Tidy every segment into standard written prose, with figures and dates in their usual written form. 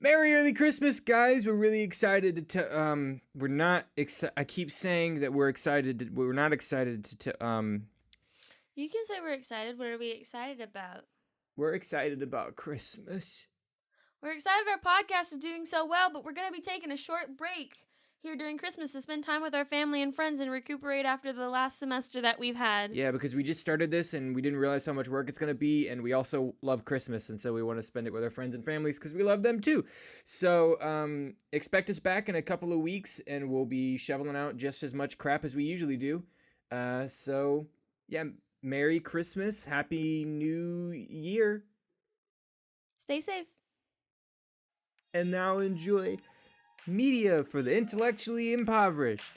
Merry early Christmas, guys! We're really excited to we're not I keep saying that we're excited. We're not excited to. You can say we're excited. What are we excited about? We're excited about Christmas. We're excited our podcast is doing so well, but we're gonna be taking a short break here during Christmas to spend time with our family and friends and recuperate after the last semester that we've had. Yeah, because we just started this and we didn't realize how much work it's going to be, and we also love Christmas, and so we want to spend it with our friends and families because we love them too. So expect us back in a couple of weeks, and we'll be shoveling out just as much crap as we usually do. So yeah, Merry Christmas, Happy New Year. Stay safe. And now enjoy Media for the Intellectually Impoverished.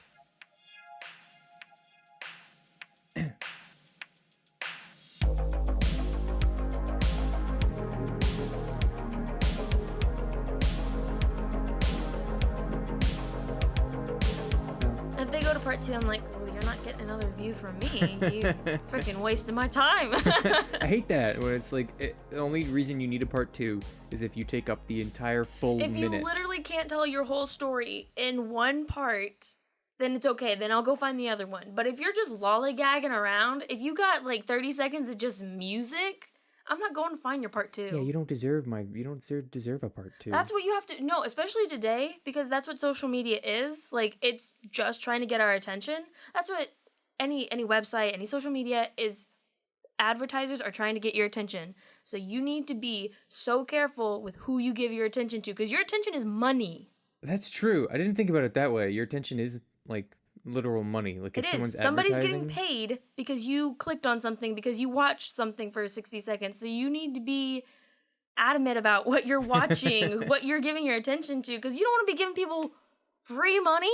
If they go to part 2, I'm like, well, you're not getting another view from me. You freaking wasted my time. I hate that when it's like the only reason you need a part 2 is if you take up the entire full minute. If you literally can't tell your whole story in one part, then it's okay. Then I'll go find the other one. But if you're just lollygagging around, if you got like 30 seconds of just music, I'm not going to find your part 2. Yeah, you don't deserve a part 2. That's what you have to know, especially today, because that's what social media is. Like, it's just trying to get our attention. That's what any website, any social media is. Advertisers are trying to get your attention. So you need to be so careful with who you give your attention to, because your attention is money. That's true. I didn't think about it that way. Your attention is like literal money. Like if someone's Somebody's advertising, getting paid because you clicked on something, because you watched something for 60 seconds. So you need to be adamant about what you're watching, what you're giving your attention to, because you don't want to be giving people free money.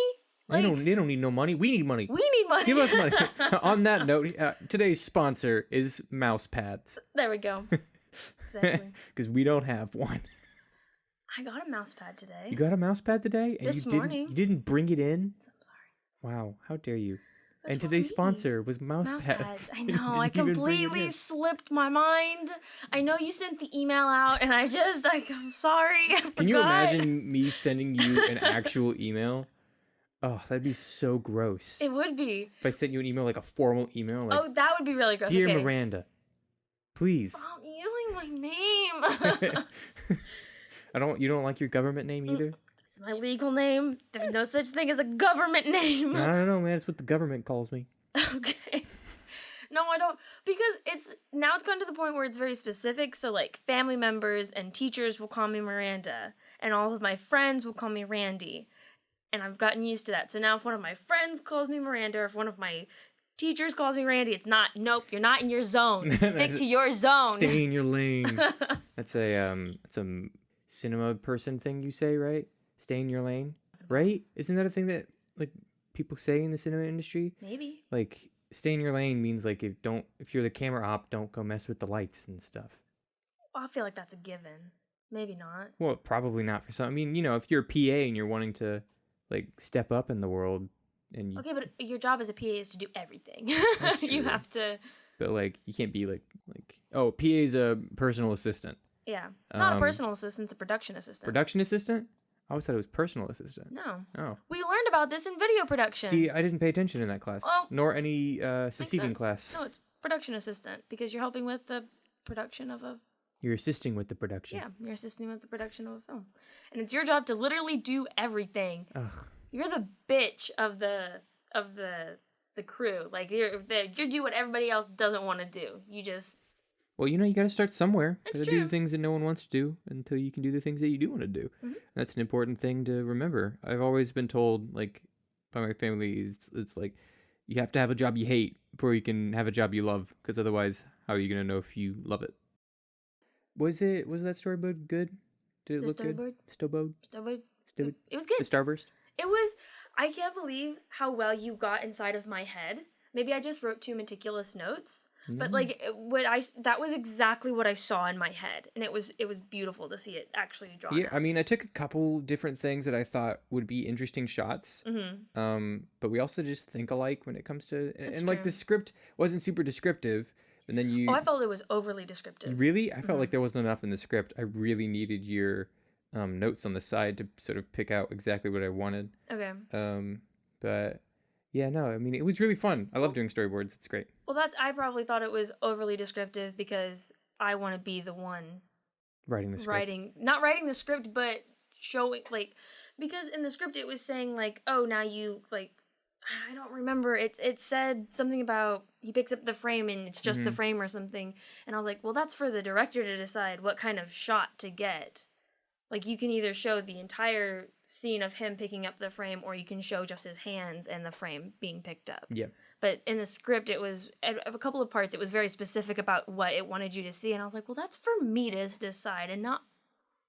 Like, they don't need no money. We need money. We need money. Give us money. On that note, today's sponsor is mouse pads. There we go. Exactly. Because we don't have one. I got a mouse pad today. You got a mouse pad today? And This morning. You didn't bring it in? I'm sorry. Wow, how dare you. That's and today's sponsor was mouse pads. I know, I completely slipped my mind. I know you sent the email out and I'm sorry. Can you imagine me sending you an actual email? Oh, that'd be so gross. It would be. If I sent you an email, like a formal email. Like, oh, that would be really gross. Dear okay. Miranda, please. Stop yelling my name. You don't like your government name either? It's my legal name. There's no such thing as a government name. I don't know, man. It's what the government calls me. Okay. No, I don't, because it's gone to the point where it's very specific. So like family members and teachers will call me Miranda, and all of my friends will call me Randy. And I've gotten used to that. So now if one of my friends calls me Miranda, or if one of my teachers calls me Randy, nope, you're not in your zone. Stick to your zone. Stay in your lane. That's a cinema person thing you say, right? Stay in your lane, right? Isn't that a thing that like people say in the cinema industry? Maybe. Like stay in your lane means like if you're the camera op, don't go mess with the lights and stuff. Well, I feel like that's a given. Maybe not. Well, probably not for some. I mean, if you're a PA and you're wanting to like step up in the world, and okay, but your job as a PA is to do everything. That's true. You have to. But like, you can't be like oh, PA is a personal assistant. Yeah, not a personal assistant; it's a production assistant. Production assistant? I always thought it was personal assistant. No. Oh. We learned about this in video production. See, I didn't pay attention in that class, nor any succeeding class. No, it's production assistant because you're helping with the production of a. You're assisting with the production. Yeah, you're assisting with the production of a film, and it's your job to literally do everything. Ugh. You're the bitch of the crew. Like you do what everybody else doesn't want to do. You just. Well, you got to start somewhere. That's true. Do the things that no one wants to do until you can do the things that you do want to do. Mm-hmm. That's an important thing to remember. I've always been told, like, by my family, it's like, you have to have a job you hate before you can have a job you love, because otherwise, how are you going to know if you love it? Was that storyboard good? Did it look good? Storyboard? It was good. The Starburst? It was. I can't believe how well you got inside of my head. Maybe I just wrote too meticulous notes. But like that was exactly what I saw in my head, and it was beautiful to see it actually drawn. Yeah, out. I mean, I took a couple different things that I thought would be interesting shots. Mm-hmm. But we also just think alike when it comes to and like true. the script wasn't super descriptive, and then I felt it was overly descriptive. Really? I felt like there wasn't enough in the script. I really needed your notes on the side to sort of pick out exactly what I wanted. Okay. But yeah, no, I mean, it was really fun. I love doing storyboards. It's great. Well, I probably thought it was overly descriptive because I want to be the one Writing the script. not writing the script, but showing, like, because in the script it was saying, like, oh, now you, like, I don't remember. It said something about he picks up the frame and it's just the frame or something. And I was like, well, that's for the director to decide what kind of shot to get. Like, you can either show the entire scene of him picking up the frame, or you can show just his hands and the frame being picked up. Yeah. But in the script, it was, a couple of parts, it was very specific about what it wanted you to see. And I was like, well, that's for me to decide and not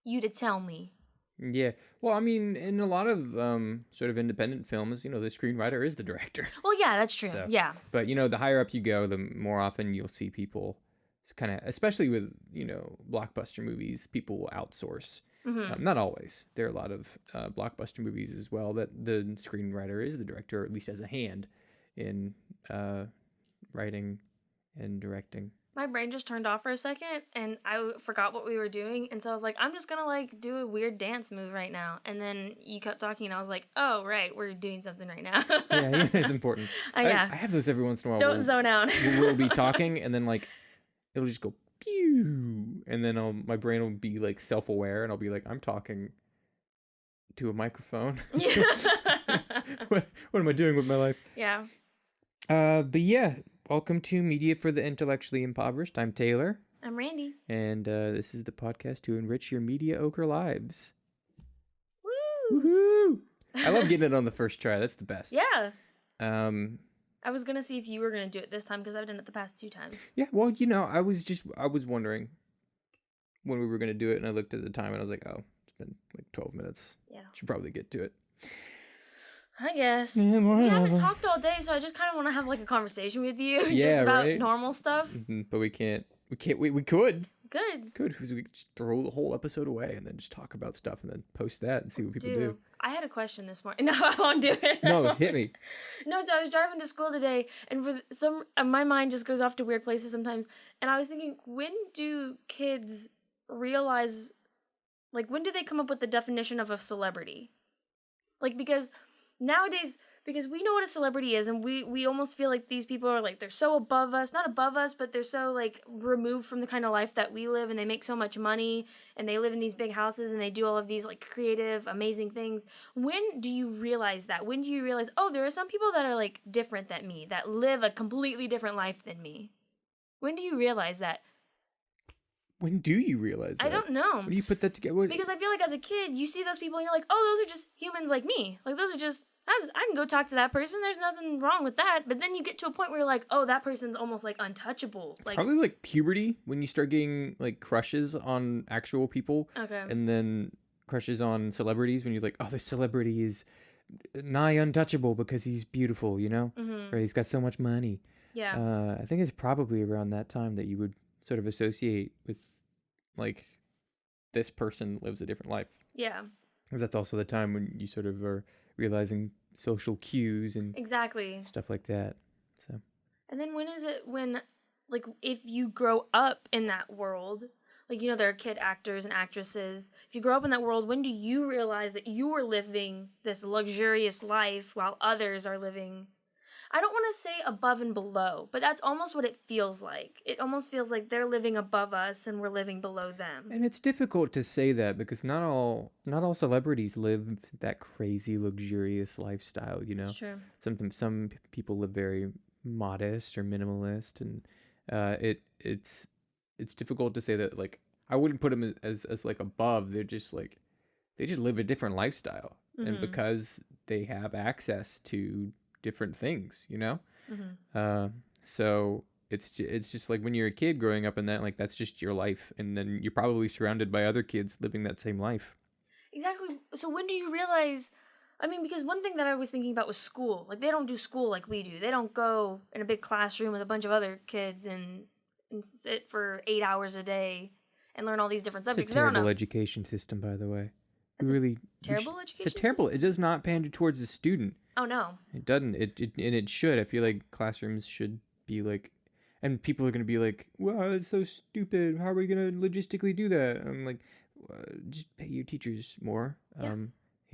you to tell me. Yeah. Well, I mean, in a lot of sort of independent films, the screenwriter is the director. Well, yeah, that's true. So, yeah. But, the higher up you go, the more often you'll see people kind of, especially with, blockbuster movies, people will outsource. Mm-hmm. Not always. There are a lot of blockbuster movies as well that the screenwriter is the director, or at least has a hand in writing and directing. My brain just turned off for a second, and I forgot what we were doing, and so I was like, I'm just gonna, like, do a weird dance move right now. And then you kept talking, and I was like, oh, right, we're doing something right now. Yeah, it's important. Yeah. I have those every once in a while. Don't zone out. We'll be talking, and then, like, it'll just go pew, and then my brain will be, like, self-aware, and I'll be like, I'm talking to a microphone. Yeah. what am I doing with my life? Yeah. But yeah, welcome to Media for the Intellectually Impoverished. I'm Taylor. I'm Randi. And this is the podcast to enrich your mediocre lives. Woo! Woohoo! I love getting it on the first try. That's the best. Yeah. I was gonna see if you were gonna do it this time because I've done it the past 2 times. Yeah, well, I was wondering when we were gonna do it, and I looked at the time and I was like, oh, it's been like 12 minutes. Yeah. Should probably get to it. I guess. Yeah, we haven't talked all day, so I just kind of want to have, like, a conversation with you. Yeah, just about right? normal stuff. Mm-hmm, but we can't. We could. Good. Because we could just throw the whole episode away and then just talk about stuff and then post that and see what people do. I had a question this morning. No, I won't do it. No, hit me. No, so I was driving to school today, and my mind just goes off to weird places sometimes. And I was thinking, when do kids realize, like, when do they come up with the definition of a celebrity? Like, because nowadays, because we know what a celebrity is, and we almost feel like these people are, like, they're so above us, not above us, but they're so, like, removed from the kind of life that we live, and they make so much money, and they live in these big houses, and they do all of these, like, creative, amazing things. When do you realize that? When do you realize, oh, there are some people that are, like, different than me, that live a completely different life than me? When do you realize that? When do you realize that? I don't know. When do you put that together? Because I feel like as a kid, you see those people, and you're like, oh, those are just humans like me. Like, those are just... I can go talk to that person. There's nothing wrong with that. But then you get to a point where you're like, oh, that person's almost, like, untouchable. It's probably like puberty, when you start getting, like, crushes on actual people. Okay. And then crushes on celebrities, when you're like, oh, this celebrity is nigh untouchable because he's beautiful, Mm-hmm. Or he's got so much money. Yeah. I think it's probably around that time that you would sort of associate with, like, this person lives a different life. Yeah. Because that's also the time when you sort of are realizing social cues and exactly stuff like that. So. And then when is it when, like, if you grow up in that world, like, there are kid actors and actresses. If you grow up in that world, when do you realize that you are living this luxurious life while others are living, I don't want to say above and below, but that's almost what it feels like. It almost feels like they're living above us and we're living below them. And it's difficult to say that because not all celebrities live that crazy luxurious lifestyle, That's true. Some people live very modest or minimalist, and it's difficult to say that, like, I wouldn't put them as like above. They're just like, they just live a different lifestyle. Mm-hmm. And because they have access to different things, Mm-hmm. So it's just like when you're a kid growing up in that, like, that's just your life, and then you're probably surrounded by other kids living that same life. Exactly. So when do you realize, I mean, because one thing that I was thinking about was school. Like, they don't do school like we do. They don't go in a big classroom with a bunch of other kids and sit for 8 hours a day and learn all these different subjects. It's a terrible education system, by the way. Terrible education? It's a terrible. It does not pander towards the student. Oh no. It doesn't. It should. I feel like classrooms should be like, and people are gonna be like, "Wow, that's so stupid. How are we gonna logistically do that?" I'm like, just pay your teachers more. Yeah.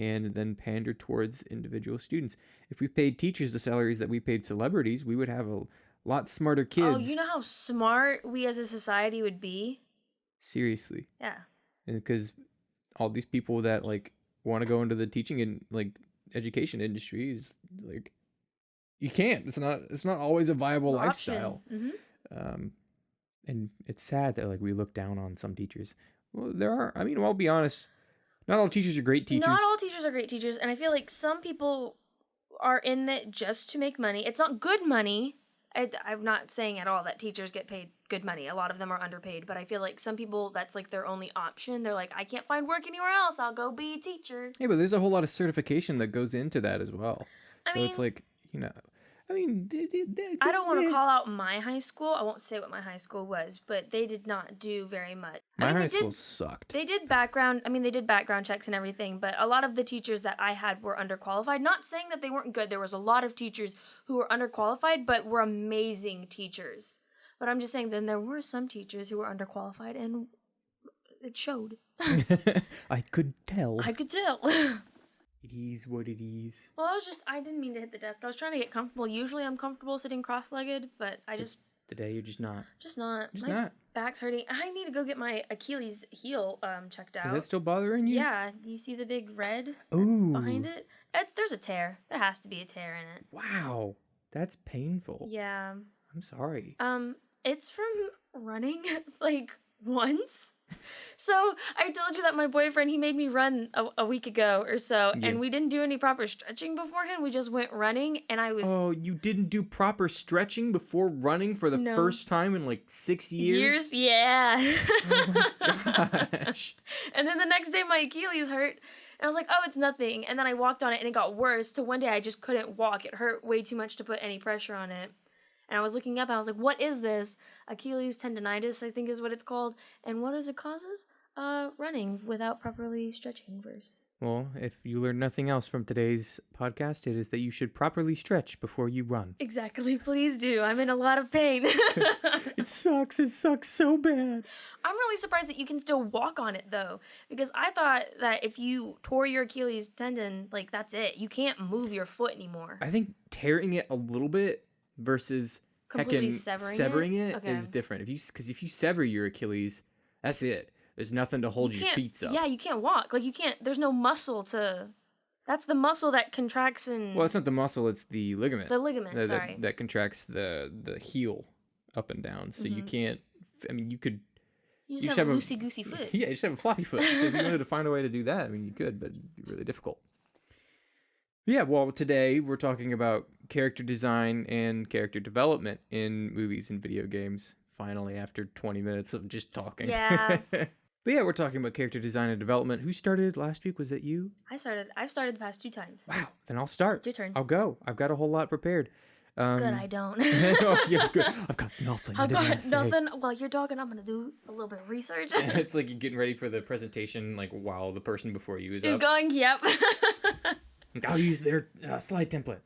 And then pander towards individual students. If we paid teachers the salaries that we paid celebrities, we would have a lot smarter kids. Oh, you know how smart we as a society would be? Seriously. Yeah. And because all these people that like want to go into the teaching and like education industry is like, you can't. It's not always a viable lifestyle. And it's sad that like we look down on some teachers. Well, there are. I mean, well, I'll be honest. Not all teachers are great teachers. Not all teachers are great teachers, and I feel like some people are in it just to make money. It's not good money. I'm not saying at all that teachers get paid good money. A lot of them are underpaid, but I feel like some people, that's like their only option. They're like, I can't find work anywhere else. I'll go be a teacher. Yeah, but there's a whole lot of certification that goes into that as well. It's like, you know, I mean, I don't want to call out my high school. I won't say what my high school was, but they did not do very much. My high school sucked. They did background checks and everything, but a lot of the teachers that I had were underqualified. Not saying that they weren't good. There was a lot of teachers who were underqualified, but were amazing teachers. But I'm just saying, then there were some teachers who were underqualified, and it showed. I could tell. It is what it is. Well, I didn't mean to hit the desk. I was trying to get comfortable. Usually I'm comfortable sitting cross-legged, but Today you're just not. My back's hurting. I need to go get my Achilles heel checked out. Is that still bothering you? Yeah. Do you see the big red behind it? There's a tear. There has to be a tear in it. Wow. That's painful. Yeah. I'm sorry. It's from running like once. So I told you that my boyfriend, he made me run a week ago or so, and we didn't do any proper stretching beforehand. We just went running, and I was... Oh, you didn't do proper stretching before running for the first time in like 6 years? Yeah. Oh my gosh. And then the next day my Achilles hurt, and I was like, oh, it's nothing. And then I walked on it, and it got worse, to one day I just couldn't walk. It hurt way too much to put any pressure on it. And I was looking up, and I was like, what is this? Achilles tendonitis, I think is what it's called. And what is it causes? Running without properly stretching first. Well, if you learn nothing else from today's podcast, it is that you should properly stretch before you run. Exactly. Please do. I'm in a lot of pain. It sucks. It sucks so bad. I'm really surprised that you can still walk on it, though. Because I thought that if you tore your Achilles tendon, like, that's it. You can't move your foot anymore. I think tearing it a little bit versus completely severing it is different. If you sever your Achilles, that's it. There's nothing to hold your feet up. Yeah, you can't walk. Like, you can't. There's no muscle to. That's the muscle that contracts and. Well, it's not the muscle. It's the ligament. The ligament. Sorry. That contracts the heel up and down. So you can't. I mean, you could. You just have a loosey goosey foot. Yeah, you just have a floppy foot. So if you wanted to find a way to do that, I mean, you could, but it'd be really difficult. Yeah, well, today we're talking about character design and character development in movies and video games. Finally, after 20 minutes of just talking. Yeah. But yeah, we're talking about character design and development. Who started last week? Was it you? I've started the past 2 times. Wow. Then I'll start. It's your turn. I'll go. I've got a whole lot prepared. Good, I don't. Oh, yeah, good. I've got nothing. I've got nothing. Well, you're talking. I'm going to do a little bit of research. It's like you're getting ready for the presentation, like while the person before you is up. Going, yep. I'll use their slide template.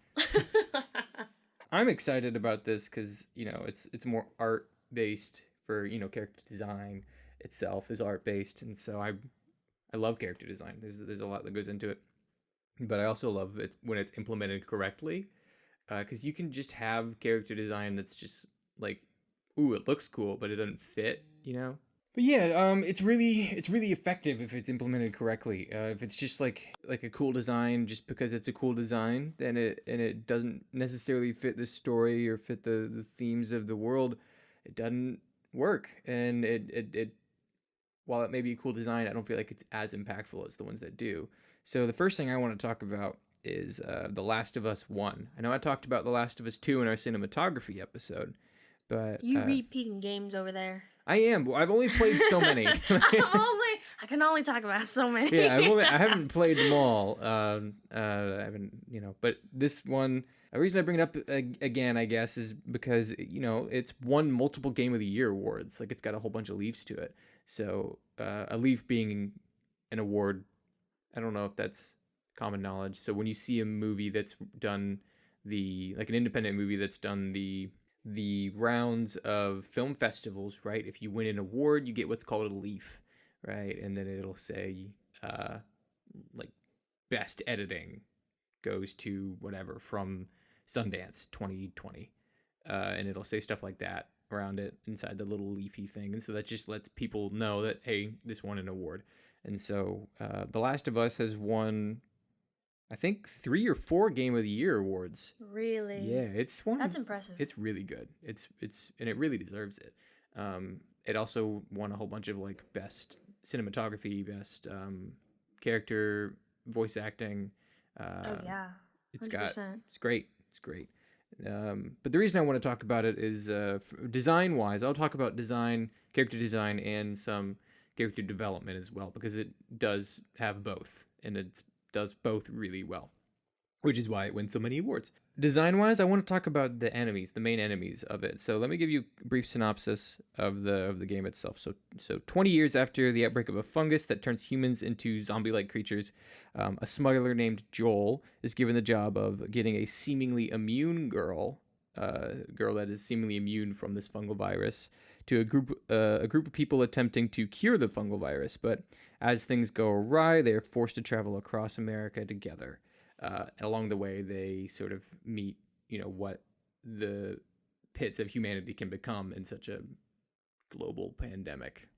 I'm excited about this because, you know, it's more art-based for, you know, character design itself is art-based. And so I love character design. There's a lot that goes into it. But I also love it when it's implemented correctly. Because you can just have character design that's just like, ooh, it looks cool, but it doesn't fit, you know? But yeah, it's really effective if it's implemented correctly. If it's just like a cool design just because it's a cool design, then it doesn't necessarily fit the story or fit the themes of the world, it doesn't work. And it while it may be a cool design, I don't feel like it's as impactful as the ones that do. So the first thing I want to talk about is The Last of Us 1. I know I talked about The Last of Us 2 in our cinematography episode, but you repeating games over there. I am. I've only played so many. I can only talk about so many. Yeah, I haven't played them all. I haven't, you know. But this one, the reason I bring it up again, I guess, is because, you know, it's won multiple Game of the Year awards. Like, it's got a whole bunch of leaves to it. So a leaf being an award, I don't know if that's common knowledge. So when you see a movie that's done like an independent movie that's done the rounds of film festivals, right? If you win an award, you get what's called a leaf, right? And then it'll say like best editing goes to whatever from Sundance 2020, and it'll say stuff like that around it inside the little leafy thing, and so that just lets people know that, hey, this won an award. And so The Last of Us has won, I think, 3 or 4 Game of the Year awards. Really? Yeah, it's one. That's impressive. It's really good. It's and it really deserves it. It also won a whole bunch of like best cinematography, best character voice acting. Oh yeah. 100%. It's great. It's great. But the reason I want to talk about it is design wise. I'll talk about design, character design, and some character development as well, because it does have both, and it does both really well, which is why it wins so many awards. Design wise, I want to talk about the enemies, the main enemies of it. So let me give you a brief synopsis of the game itself. So 20 years after the outbreak of a fungus that turns humans into zombie-like creatures, a smuggler named Joel is given the job of getting a seemingly immune girl that is seemingly immune from this fungal virus, to a group of people attempting to cure the fungal virus. But as things go awry, they are forced to travel across America together. Along the way, they sort of meet, what the pits of humanity can become in such a global pandemic.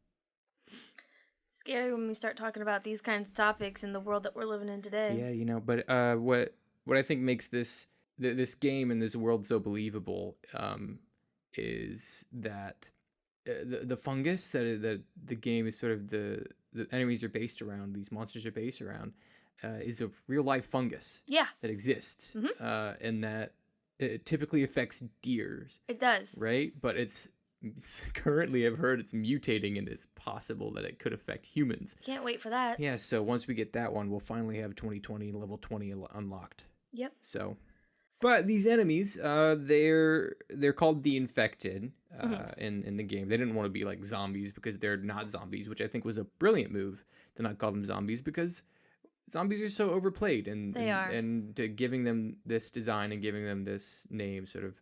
Scary when we start talking about these kinds of topics in the world that we're living in today. Yeah, but what I think makes this game and this world so believable is that the fungus that the game is sort of the enemies are based around, these monsters are based around, is a real life fungus. Yeah. That exists, Mm-hmm. and that it typically affects deers. It does. Right, but it's currently, I've heard, it's mutating, and it's possible that it could affect humans. Can't wait for that. Yeah, so once we get that one, we'll finally have 2020 level 20 unlocked. Yep. So, but these enemies, they're called the infected in the game. They didn't want to be like zombies because they're not zombies, which I think was a brilliant move to not call them zombies, because zombies are so overplayed, and giving them this design and giving them this name sort of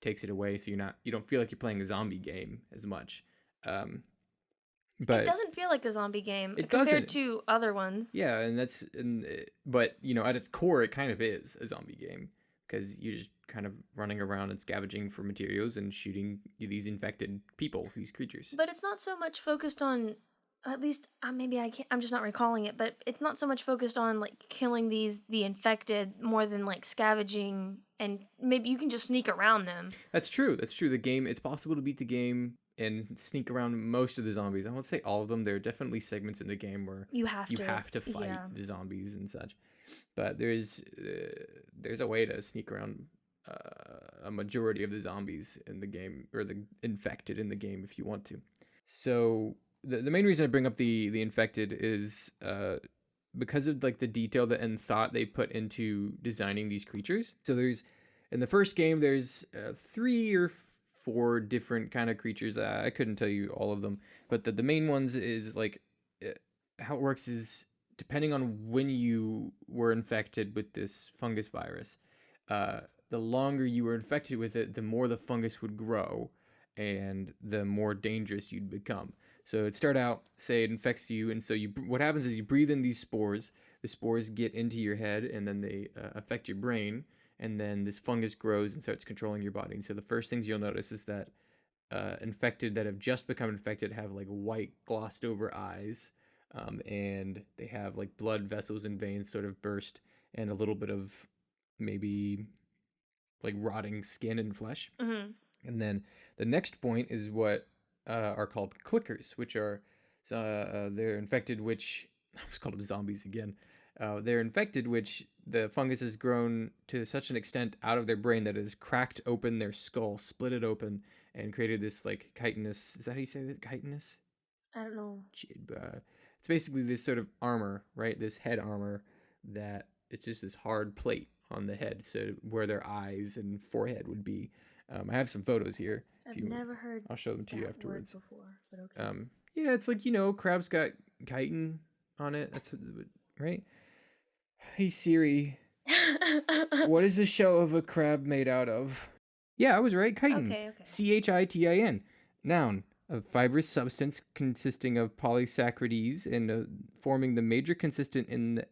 takes it away, so you don't feel like you're playing a zombie game as much. But it doesn't feel like a zombie game compared to other ones. Yeah, but at its core, it kind of is a zombie game, because you're just kind of running around and scavenging for materials and shooting these infected people, these creatures. But it's not so much focused on, at least maybe I'm just not recalling it, but it's not so much focused on like killing the infected, more than like scavenging, and maybe you can just sneak around them. That's true. The game, it's possible to beat the game and sneak around most of the zombies. I won't say all of them. There are definitely segments in the game where you have to fight the zombies and such. But there's a way to sneak around a majority of the zombies in the game, or the infected in the game, if you want to. So the main reason I bring up the infected is because of like the detail and thought they put into designing these creatures. So in the first game, there's 3 or 4 different kind of creatures. I couldn't tell you all of them, but the main ones is like how it works is, depending on when you were infected with this fungus virus, the longer you were infected with it, the more the fungus would grow and the more dangerous you'd become. So it'd start out, say it infects you, and so what happens is you breathe in these spores. The spores get into your head, and then they affect your brain, and then this fungus grows and starts controlling your body. And so the first things you'll notice is that infected that have just become infected have like white glossed over eyes, and they have like blood vessels and veins sort of burst, and a little bit of maybe like rotting skin and flesh. Mm-hmm. And then the next point is what are called clickers, which are they're infected, which I was called them zombies again. They're infected, which the fungus has grown to such an extent out of their brain that it has cracked open their skull, split it open, and created this like chitinous. Is that how you say that? Chitinous? I don't know. It's basically this sort of armor, right? This head armor that it's just this hard plate on the head, so where their eyes and forehead would be. I have some photos here. I've never heard. I'll show them to you afterwards. Before, but okay. Yeah, it's like, crab's got chitin on it. That's right. Hey Siri, what is the shell of a crab made out of? Yeah, I was right. Chitin. Okay. CHITIN. Noun. a fibrous substance consisting of polysaccharides and forming the major consistent in the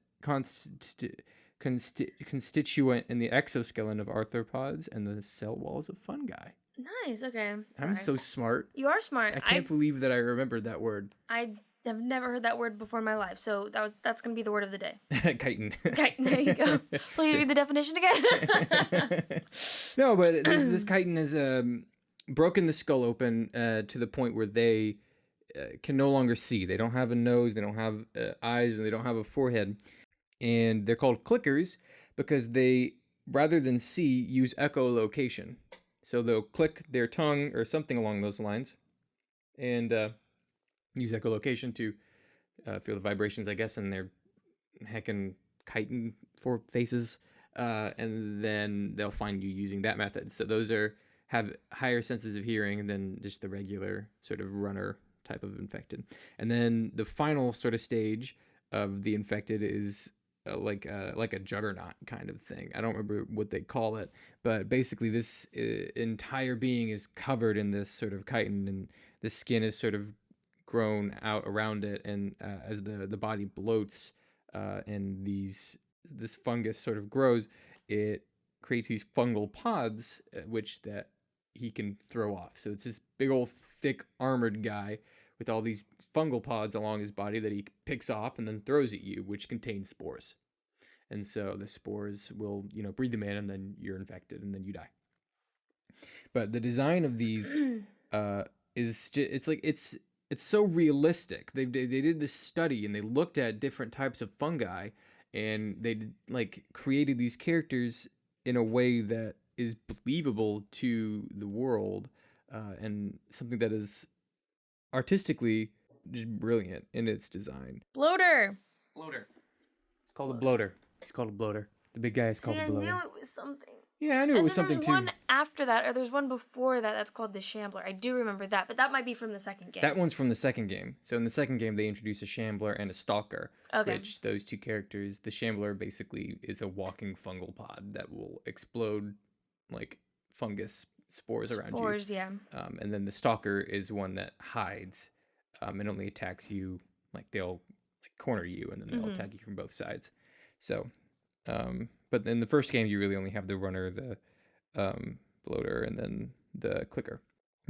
constituent in the exoskeleton of arthropods and the cell walls of fungi. Nice. Okay. I'm so smart. You are smart. I can't believe that I remembered that word. I have never heard that word before in my life, so that's gonna be the word of the day. Chitin. Chitin. There you go. Please read the definition again. No, but this chitin has broken the skull open to the point where they can no longer see. They don't have a nose, they don't have eyes, and they don't have a forehead. And they're called clickers because they, rather than see, use echolocation. So they'll click their tongue or something along those lines and use echolocation to feel the vibrations, I guess, in their heckin' chitin four faces. And then they'll find you using that method. So those have higher senses of hearing than just the regular sort of runner type of infected. And then the final sort of stage of the infected is like a juggernaut kind of thing. I don't remember what they call it, but basically this entire being is covered in this sort of chitin, and the skin is sort of grown out around it. And as the body bloats and this fungus sort of grows, it creates these fungal pods, which that he can throw off. So it's this big old thick armored guy with all these fungal pods along his body that he picks off and then throws at you, which contains spores. And so the spores will, breathe them in, and then you're infected, and then you die. But the design of these it's so realistic. They did this study, and they looked at different types of fungi, and they created these characters in a way that is believable to the world, and something that is artistically just brilliant in its design. Bloater. It's called a bloater. He's called a bloater. The big guy is called a bloater. I knew it was something. Yeah, I knew it was something too. There's one after that, or there's one before that that's called the Shambler. I do remember that, but that might be from the second game. That one's from the second game. So in the second game, they introduce a Shambler and a Stalker, okay. Which those two characters, the Shambler basically is a walking fungal pod that will explode like fungus spores around you. Spores, yeah. And then the Stalker is one that hides and only attacks you, they'll corner you, and then they'll attack you from both sides. So, but in the first game, you really only have the runner, the bloater, and then the clicker.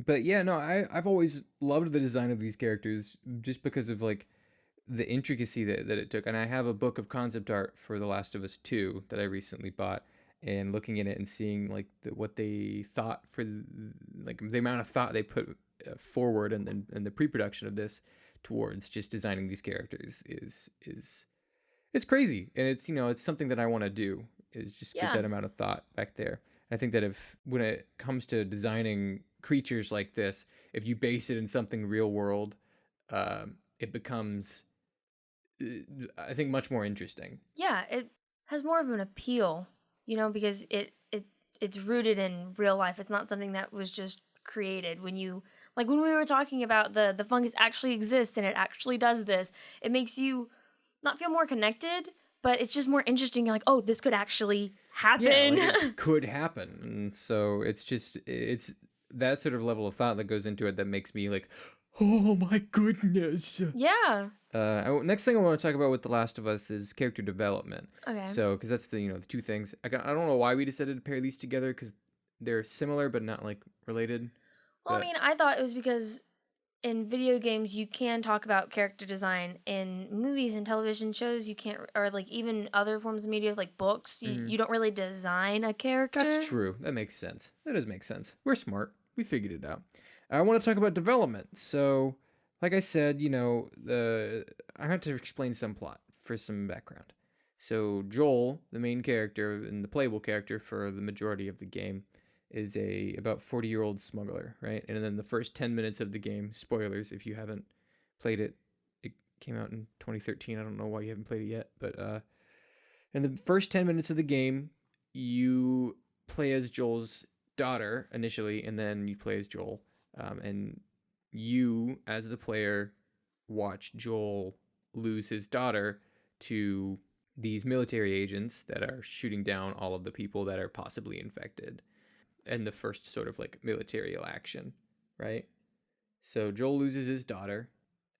But yeah, no, I've always loved the design of these characters just because of the intricacy that it took. And I have a book of concept art for The Last of Us 2 that I recently bought, and looking at it and seeing what they thought for the amount of thought they put forward and the pre-production of this towards just designing these characters is it's crazy. And it's it's something that I want to do, is just get that amount of thought back there. I think that when it comes to designing creatures like this, if you base it in something real world, it becomes, I think, much more interesting. Yeah, it has more of an appeal, because it's rooted in real life. It's not something that was just created. When we were talking about the fungus actually exists and it actually does this, it makes you not feel more connected, but it's just more interesting. You're like, oh, this could actually happen. Yeah, it could happen. And so it's that sort of level of thought that goes into it that makes me oh my goodness. Yeah. Next thing I want to talk about with The Last of Us is character development. Okay. So, because that's the two things. I don't know why we decided to pair these together, because they're similar but not related. Well, I mean, I thought it was because in video games you can talk about character design. In movies and television shows you can't, or even other forms of media like books, you don't really design a character. That's true. That makes sense. That does make sense. We're smart. We figured it out. I want to talk about development. So, like I said, I had to explain some plot for some background. So Joel, the main character and the playable character for the majority of the game, is about 40-year-old smuggler, right? And then the first 10 minutes of the game, spoilers if you haven't played it, it came out in 2013. I don't know why you haven't played it yet, but in the first 10 minutes of the game, you play as Joel's daughter initially, and then you play as Joel, and you, as the player, watch Joel lose his daughter to these military agents that are shooting down all of the people that are possibly infected, and the first sort of military action, right? So Joel loses his daughter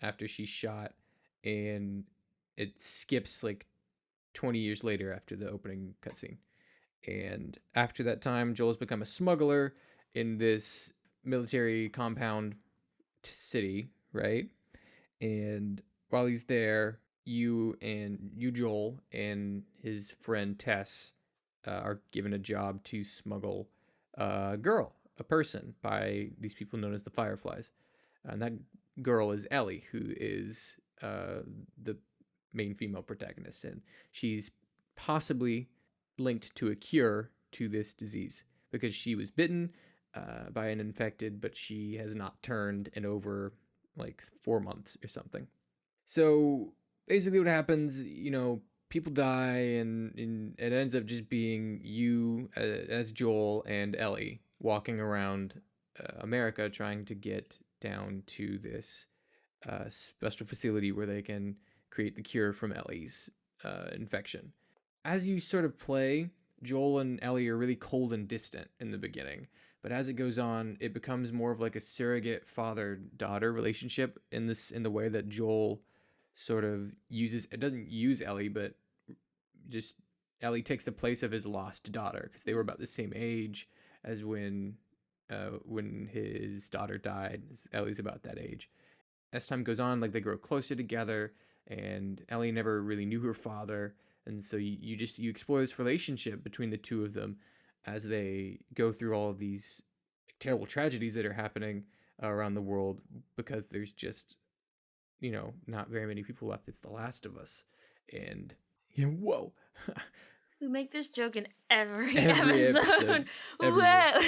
after she's shot, and it skips like 20 years later after the opening cutscene. And after that time, Joel's become a smuggler in this military compound city, right? And while he's there, Joel, and his friend Tess are given a job to smuggle a girl, a person, by these people known as the Fireflies. And that girl is Ellie, who is the main female protagonist, and she's possibly linked to a cure to this disease because she was bitten by an infected, but she has not turned in over like 4 months or something. So basically, what happens, people die, and it ends up just being you as Joel and Ellie walking around America trying to get down to this special facility where they can create the cure from Ellie's infection. As you sort of play, Joel and Ellie are really cold and distant in the beginning, but as it goes on, it becomes more of like a surrogate father-daughter relationship in the way that Joel sort of uses it doesn't use Ellie, but just Ellie takes the place of his lost daughter because they were about the same age as when his daughter died. Ellie's about that age. As time goes on, like they grow closer together, and Ellie never really knew her father, and so you explore this relationship between the two of them as they go through all of these terrible tragedies that are happening around the world because there's just not very many people left. It's The Last of Us, and whoa. We make this joke in every Every episode. Whoa. Whoa.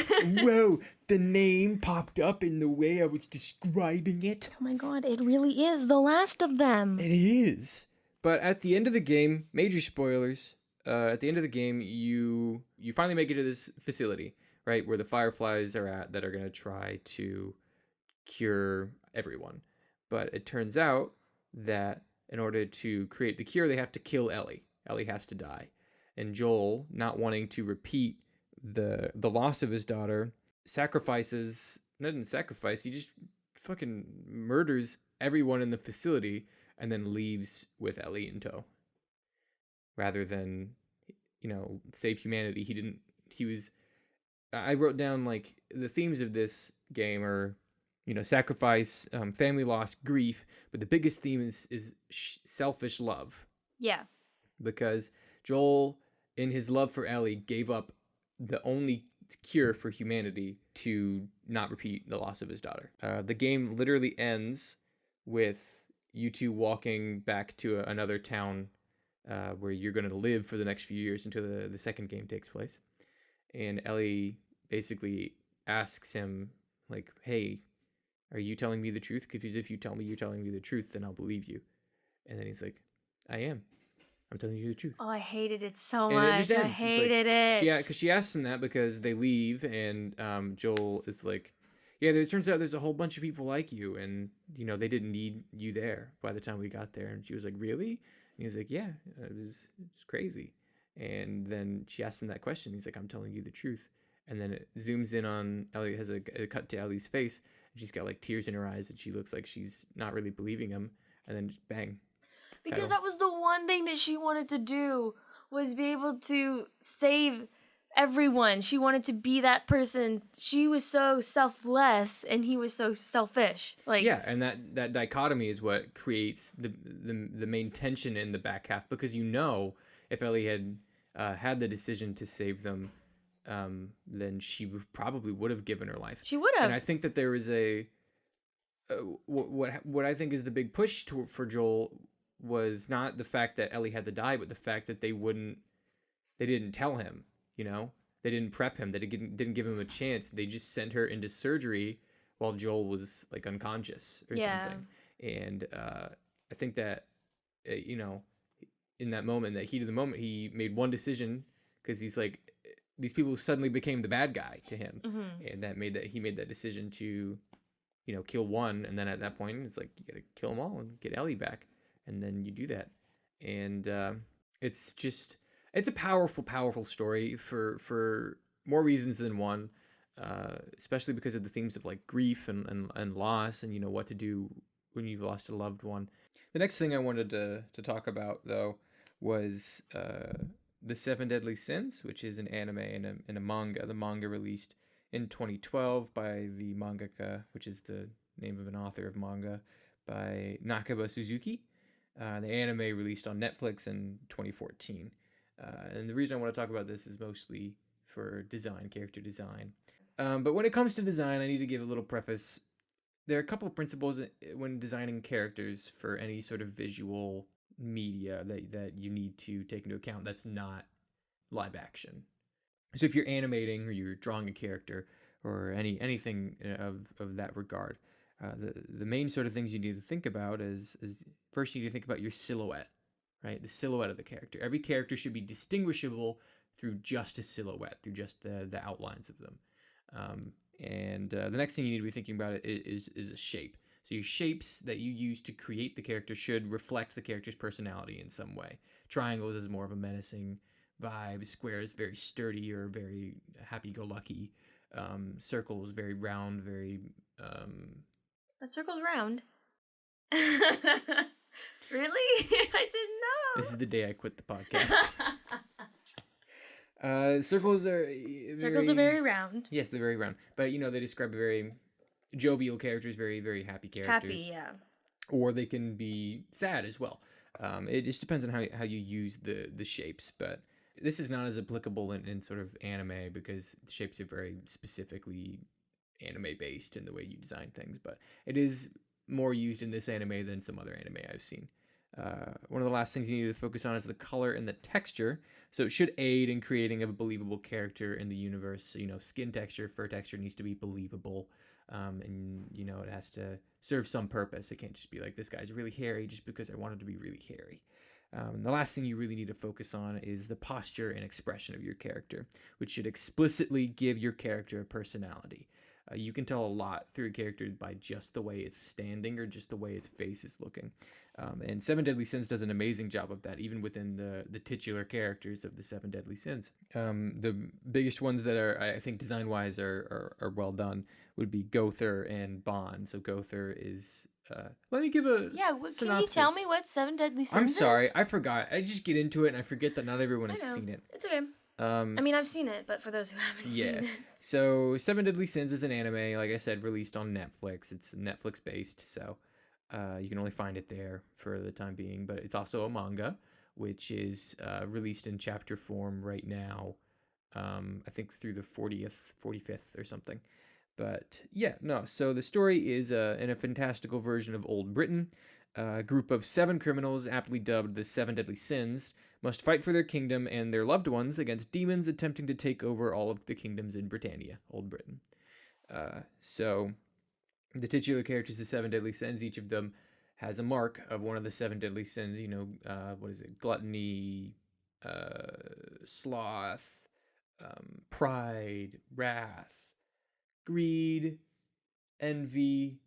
Whoa, the name popped up in the way I was describing it. Oh my god, it really is the last of them. It is. But at the end of the game, major spoilers, at the end of the game, you finally make it to this facility, right, where the Fireflies are at that are going to try to cure everyone. But it turns out that in order to create the cure, they have to kill Ellie. Ellie has to die. And Joel, not wanting to repeat the loss of his daughter, doesn't sacrifice, he just fucking murders everyone in the facility and then leaves with Ellie in tow. Rather than, save humanity, I wrote down like the themes of this game are, sacrifice, family loss, grief, but the biggest theme is selfish love. Yeah. Because Joel, in his love for Ellie, gave up the only cure for humanity to not repeat the loss of his daughter. The game literally ends with you two walking back to another town where you're going to live for the next few years until the second game takes place. And Ellie basically asks him, like, hey, are you telling me the truth? Because if you tell me you're telling me the truth, then I'll believe you. And then he's like, I am. I'm telling you the truth. Oh, I hated it so and much. It just ends. I hated it. Yeah, because she asks him that because they leave, and Joel is like, yeah, it turns out there's a whole bunch of people like you, and, they didn't need you there by the time we got there. And she was like, really? And he was like, yeah, it was crazy. And then she asked him that question. He's like, I'm telling you the truth. And then it zooms in on Ellie, has a cut to Ellie's face, and she's got like tears in her eyes, and she looks like she's not really believing him. And then just bang. Because that was the one thing that she wanted to do, was be able to save everyone. She wanted to be that person. She was so selfless, and he was so selfish. Yeah, and that dichotomy is what creates the main tension in the back half, because if Ellie had had the decision to save them, then she probably would have given her life. She would have. And I think that there is what I think is the big push for Joel was not the fact that Ellie had to die, but the fact that they didn't tell him, they didn't prep him, they didn't give him a chance. They just sent her into surgery while Joel was like unconscious or something. And I think that, in that moment, that heat of the moment, he made one decision, because he's like, these people suddenly became the bad guy to him. Mm-hmm. And he made that decision to, kill one. And then at that point, it's like, you got to kill them all and get Ellie back. And then you do that. And it's a powerful, powerful story for more reasons than one. especially because of the themes of like grief and loss, and what to do when you've lost a loved one. The next thing I wanted to talk about, though, was the Seven Deadly Sins, which is an anime and a manga. The manga released in 2012 by the mangaka, which is the name of an author of manga, by Nakaba Suzuki. The anime released on Netflix in 2014. And the reason I want to talk about this is mostly for design, character design. But when it comes to design, I need to give a little preface. There are a couple of principles when designing characters for any sort of visual media that you need to take into account that's not live action. So if you're animating or you're drawing a character or anything of that regard, the main sort of things you need to think about is first you need to think about your silhouette, right? The silhouette of the character. Every character should be distinguishable through just a silhouette, through just the outlines of them. And the next thing you need to be thinking about is a shape. So your shapes that you use to create the character should reflect the character's personality in some way. Triangles is more of a menacing vibe. Squares very sturdy or very happy-go-lucky. Circles very round, very. A circle's round. Really? I didn't know. This is the day I quit the podcast. Circles are very round. Yes, they're very round. But they describe very jovial characters, very, very happy characters. Happy, yeah. Or they can be sad as well. It just depends on how you use the shapes. But this is not as applicable in sort of anime because the shapes are very specifically anime based in the way you design things. But it is more used in this anime than some other anime I've seen. One of the last things you need to focus on is the color and the texture. So it should aid in creating a believable character in the universe. So, skin texture, fur texture needs to be believable. And, it has to serve some purpose. It can't just be like, this guy's really hairy just because I wanted to be really hairy. The last thing you really need to focus on is the posture and expression of your character, which should explicitly give your character a personality. You can tell a lot through a character by just the way it's standing or just the way its face is looking. And Seven Deadly Sins does an amazing job of that, even within the titular characters of the Seven Deadly Sins. The biggest ones that are, I think, design-wise are well done would be Gother and Bon. So Gother is... let me give a synopsis. Can you tell me what Seven Deadly Sins is? I'm sorry, I forgot. I just get into it and I forget that not everyone has seen it. It's okay. I mean, I've seen it, but for those who haven't seen it. So Seven Deadly Sins is an anime, like I said, released on Netflix. It's Netflix-based, so you can only find it there for the time being. But it's also a manga, which is released in chapter form right now, I think through the 45th or something. But so the story is in a fantastical version of Old Britain. A group of 7 criminals, aptly dubbed the Seven Deadly Sins, must fight for their kingdom and their loved ones against demons attempting to take over all of the kingdoms in Britannia, Old Britain. So the titular characters, the Seven Deadly Sins, each of them has a mark of one of the 7 deadly sins. What is it? Gluttony, sloth, pride, wrath, greed, envy,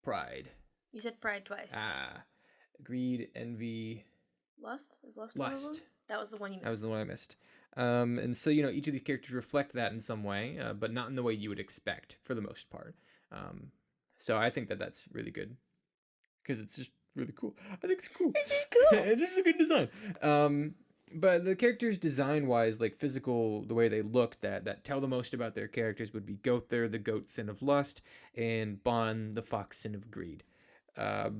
pride. You said pride twice. Greed, envy... Lust? Is lust? Lust. That was the one you missed. That was the one I missed. And so, each of these characters reflect that in some way, but not in the way you would expect, for the most part. So I think that that's really good, because it's just really cool. I think it's cool. It's just cool. It's just a good design. But the characters design-wise, like physical, the way they look, that tell the most about their characters would be Gother, the goat sin of lust, and Bon, the fox sin of greed.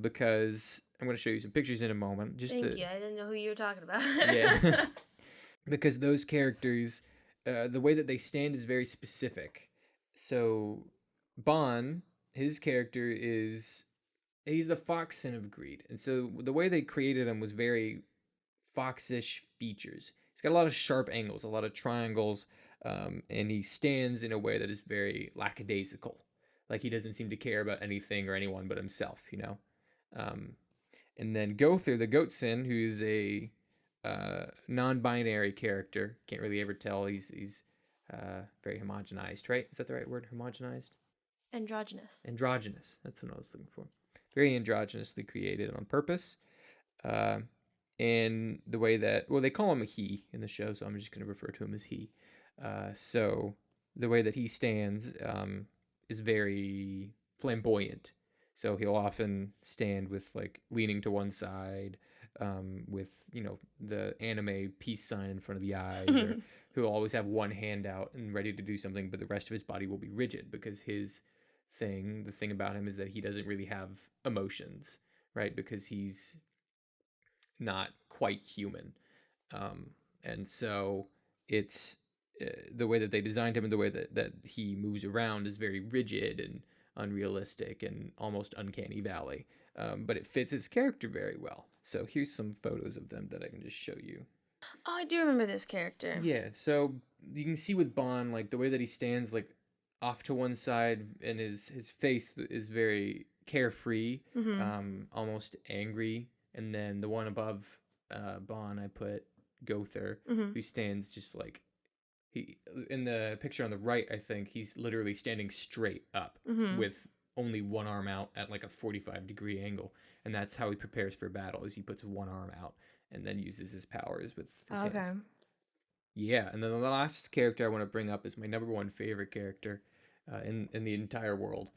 Because I'm going to show you some pictures in a moment. Thank you. I didn't know who you were talking about. Yeah. Because those characters, the way that they stand is very specific. So Bon, his character he's the fox sin of greed. And so the way they created him was very foxish features. He's got a lot of sharp angles, a lot of triangles, and he stands in a way that is very lackadaisical. Like, he doesn't seem to care about anything or anyone but himself, And then Gother, the goat sin, who's a non-binary character. Can't really ever tell. He's very homogenized, right? Is that the right word? Homogenized? Androgynous. Androgynous. That's what I was looking for. Very androgynously created on purpose. And the way that... Well, they call him a he in the show, so I'm just going to refer to him as he. So the way that he stands is very flamboyant. So he'll often stand with like leaning to one side, with the anime peace sign in front of the eyes, or he'll always have one hand out and ready to do something, but the rest of his body will be rigid because the thing about him is that he doesn't really have emotions, right? Because he's not quite human, and so it's the way that they designed him and the way that he moves around is very rigid and unrealistic and almost uncanny valley, but it fits his character very well. So here's some photos of them that I can just show you. Oh, I do remember this character. Yeah, so you can see with Bond, like the way that he stands like off to one side, and his face is very carefree, almost angry. And then the one above Bond, I put Gother, who stands just like he in the picture on the right. I think he's literally standing straight up with only one arm out at like a 45-degree angle, and that's how he prepares for battle. Is he puts one arm out and then uses his powers with his hands. Yeah, and then the last character I want to bring up is my number one favorite character in the entire world.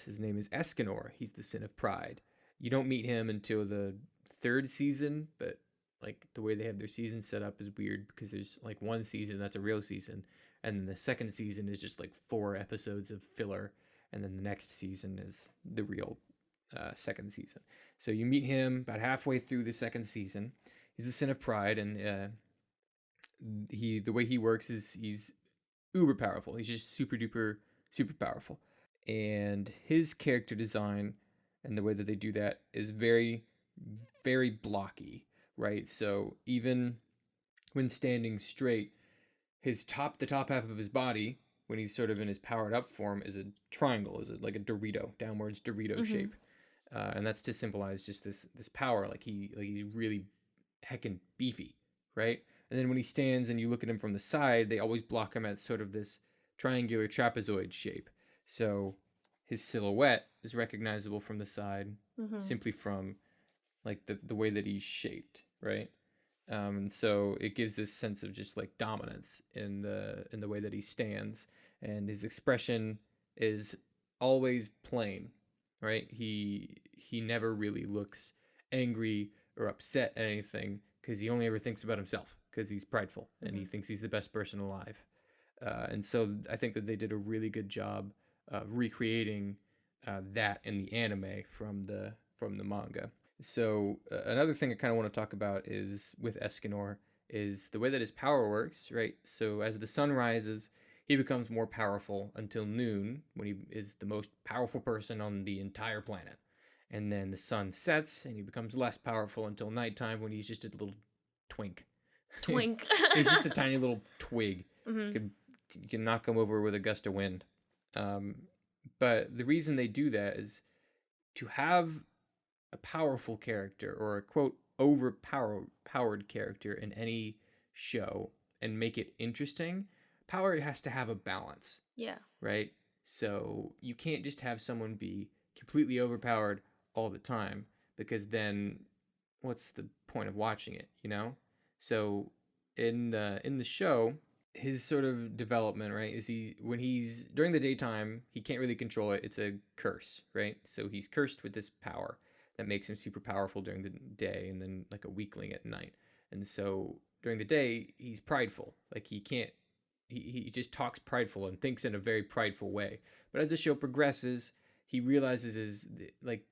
His name is Escanor. He's the Sin of Pride. You don't meet him until the third season, but like the way they have their season set up is weird because there's like one season that's a real season, and then the second season is just like 4 episodes of filler, and then the next season is the real second season. So you meet him about halfway through the second season. He's the Sin of Pride, and the way he works is he's uber powerful. He's just super duper super powerful, and his character design and the way that they do that is very very blocky, right? So even when standing straight, the top half of his body, when he's sort of in his powered up form, is a triangle, is like a Dorito, downwards Dorito shape, and that's to symbolize just this power. Like he's really heckin' beefy, right? And then when he stands and you look at him from the side, they always block him at sort of this triangular trapezoid shape. So his silhouette is recognizable from the side simply from like the way that he's shaped, right? And so it gives this sense of just like dominance in the way that he stands, and his expression is always plain, right? He never really looks angry or upset at anything because he only ever thinks about himself because he's prideful and he thinks he's the best person alive. And so I think that they did a really good job of recreating that in the anime from the manga. So another thing I kind of want to talk about is with Escanor is the way that his power works, right? So as the sun rises, he becomes more powerful until noon, when he is the most powerful person on the entire planet. And then the sun sets and he becomes less powerful until nighttime, when he's just a little twink. Twink. He's just a tiny little twig. You can knock him over with a gust of wind. But the reason they do that is to have a powerful character, or a quote overpowered character in any show, and make it interesting. Power has to have a balance. Yeah. Right? So you can't just have someone be completely overpowered all the time, because then what's the point of watching it, you know? So in the show, his sort of development, right, is when he's during the daytime, he can't really control it. It's a curse, right? So he's cursed with this power that makes him super powerful during the day, and then like a weakling at night. And so during the day, he's prideful. Like he just talks prideful and thinks in a very prideful way. But as the show progresses, he realizes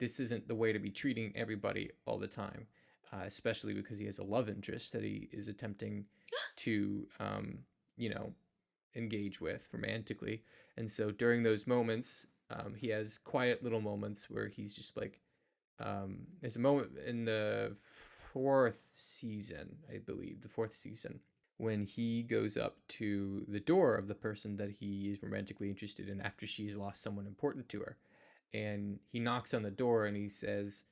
this isn't the way to be treating everybody all the time, especially because he has a love interest that he is attempting to engage with romantically. And so during those moments, he has quiet little moments where he's just like, there's a moment in the fourth season, I believe, when he goes up to the door of the person that he is romantically interested in after she's lost someone important to her. And he knocks on the door and he says,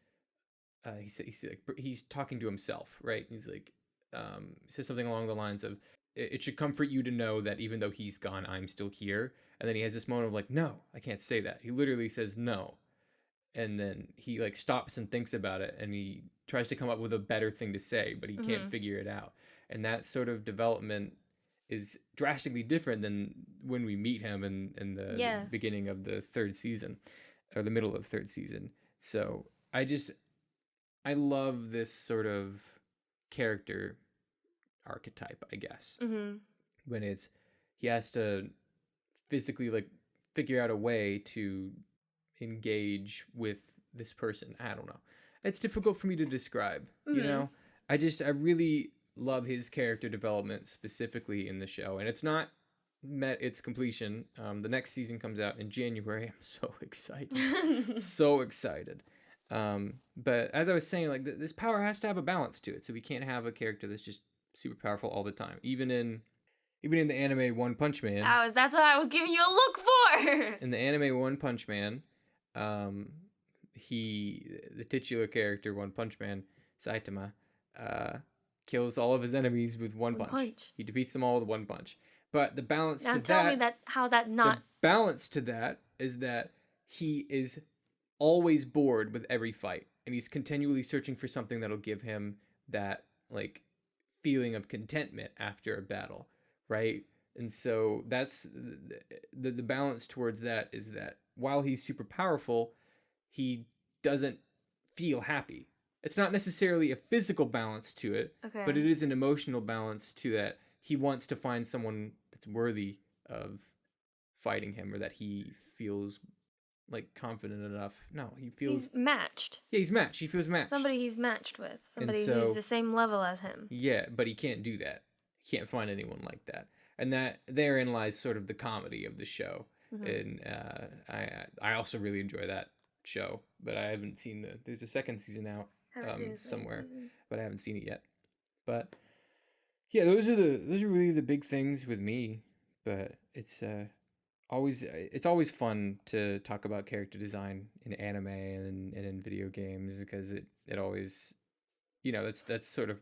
he's talking to himself, right? He's like, he says something along the lines of, it should comfort you to know that even though he's gone, I'm still here. And then he has this moment of like, no, I can't say that. He literally says no. And then he like stops and thinks about it, and he tries to come up with a better thing to say, but he can't figure it out. And that sort of development is drastically different than when we meet him in the beginning of the third season, or the middle of the third season. So I love this sort of character archetype, I guess. Mm-hmm. When he has to physically like figure out a way to engage with this person. I don't know. It's difficult for me to describe, you know? I really love his character development specifically in the show, and it's not met its completion. The next season comes out in January. I'm so excited. So excited. But as I was saying, like this power has to have a balance to it. So we can't have a character that's just super powerful all the time. Even in the anime One Punch Man. That's what I was giving you a look for. In the anime One Punch Man, the titular character One Punch Man, Saitama, kills all of his enemies with one punch. He defeats them all with one punch. But the balance now to tell me how that not. The balance to that is that he is always bored with every fight, and he's continually searching for something that'll give him that like feeling of contentment after a battle, right? And so that's the balance towards that, is that while he's super powerful, he doesn't feel happy. It's not necessarily a physical balance to it, but it is an emotional balance to that. He wants to find someone that's worthy of fighting him, or that he feels like confident enough. No, he feels... He's matched. Yeah, he's matched. He feels matched. Somebody he's matched with. Somebody who's the same level as him. Yeah, but he can't do that. He can't find anyone like that. And that therein lies sort of the comedy of the show. And I also really enjoy that show, but I haven't seen there's a second season out somewhere, but I haven't seen it yet. But yeah, those are really the big things with me. But it's always fun to talk about character design in anime and in video games, because it always, you know, that's sort of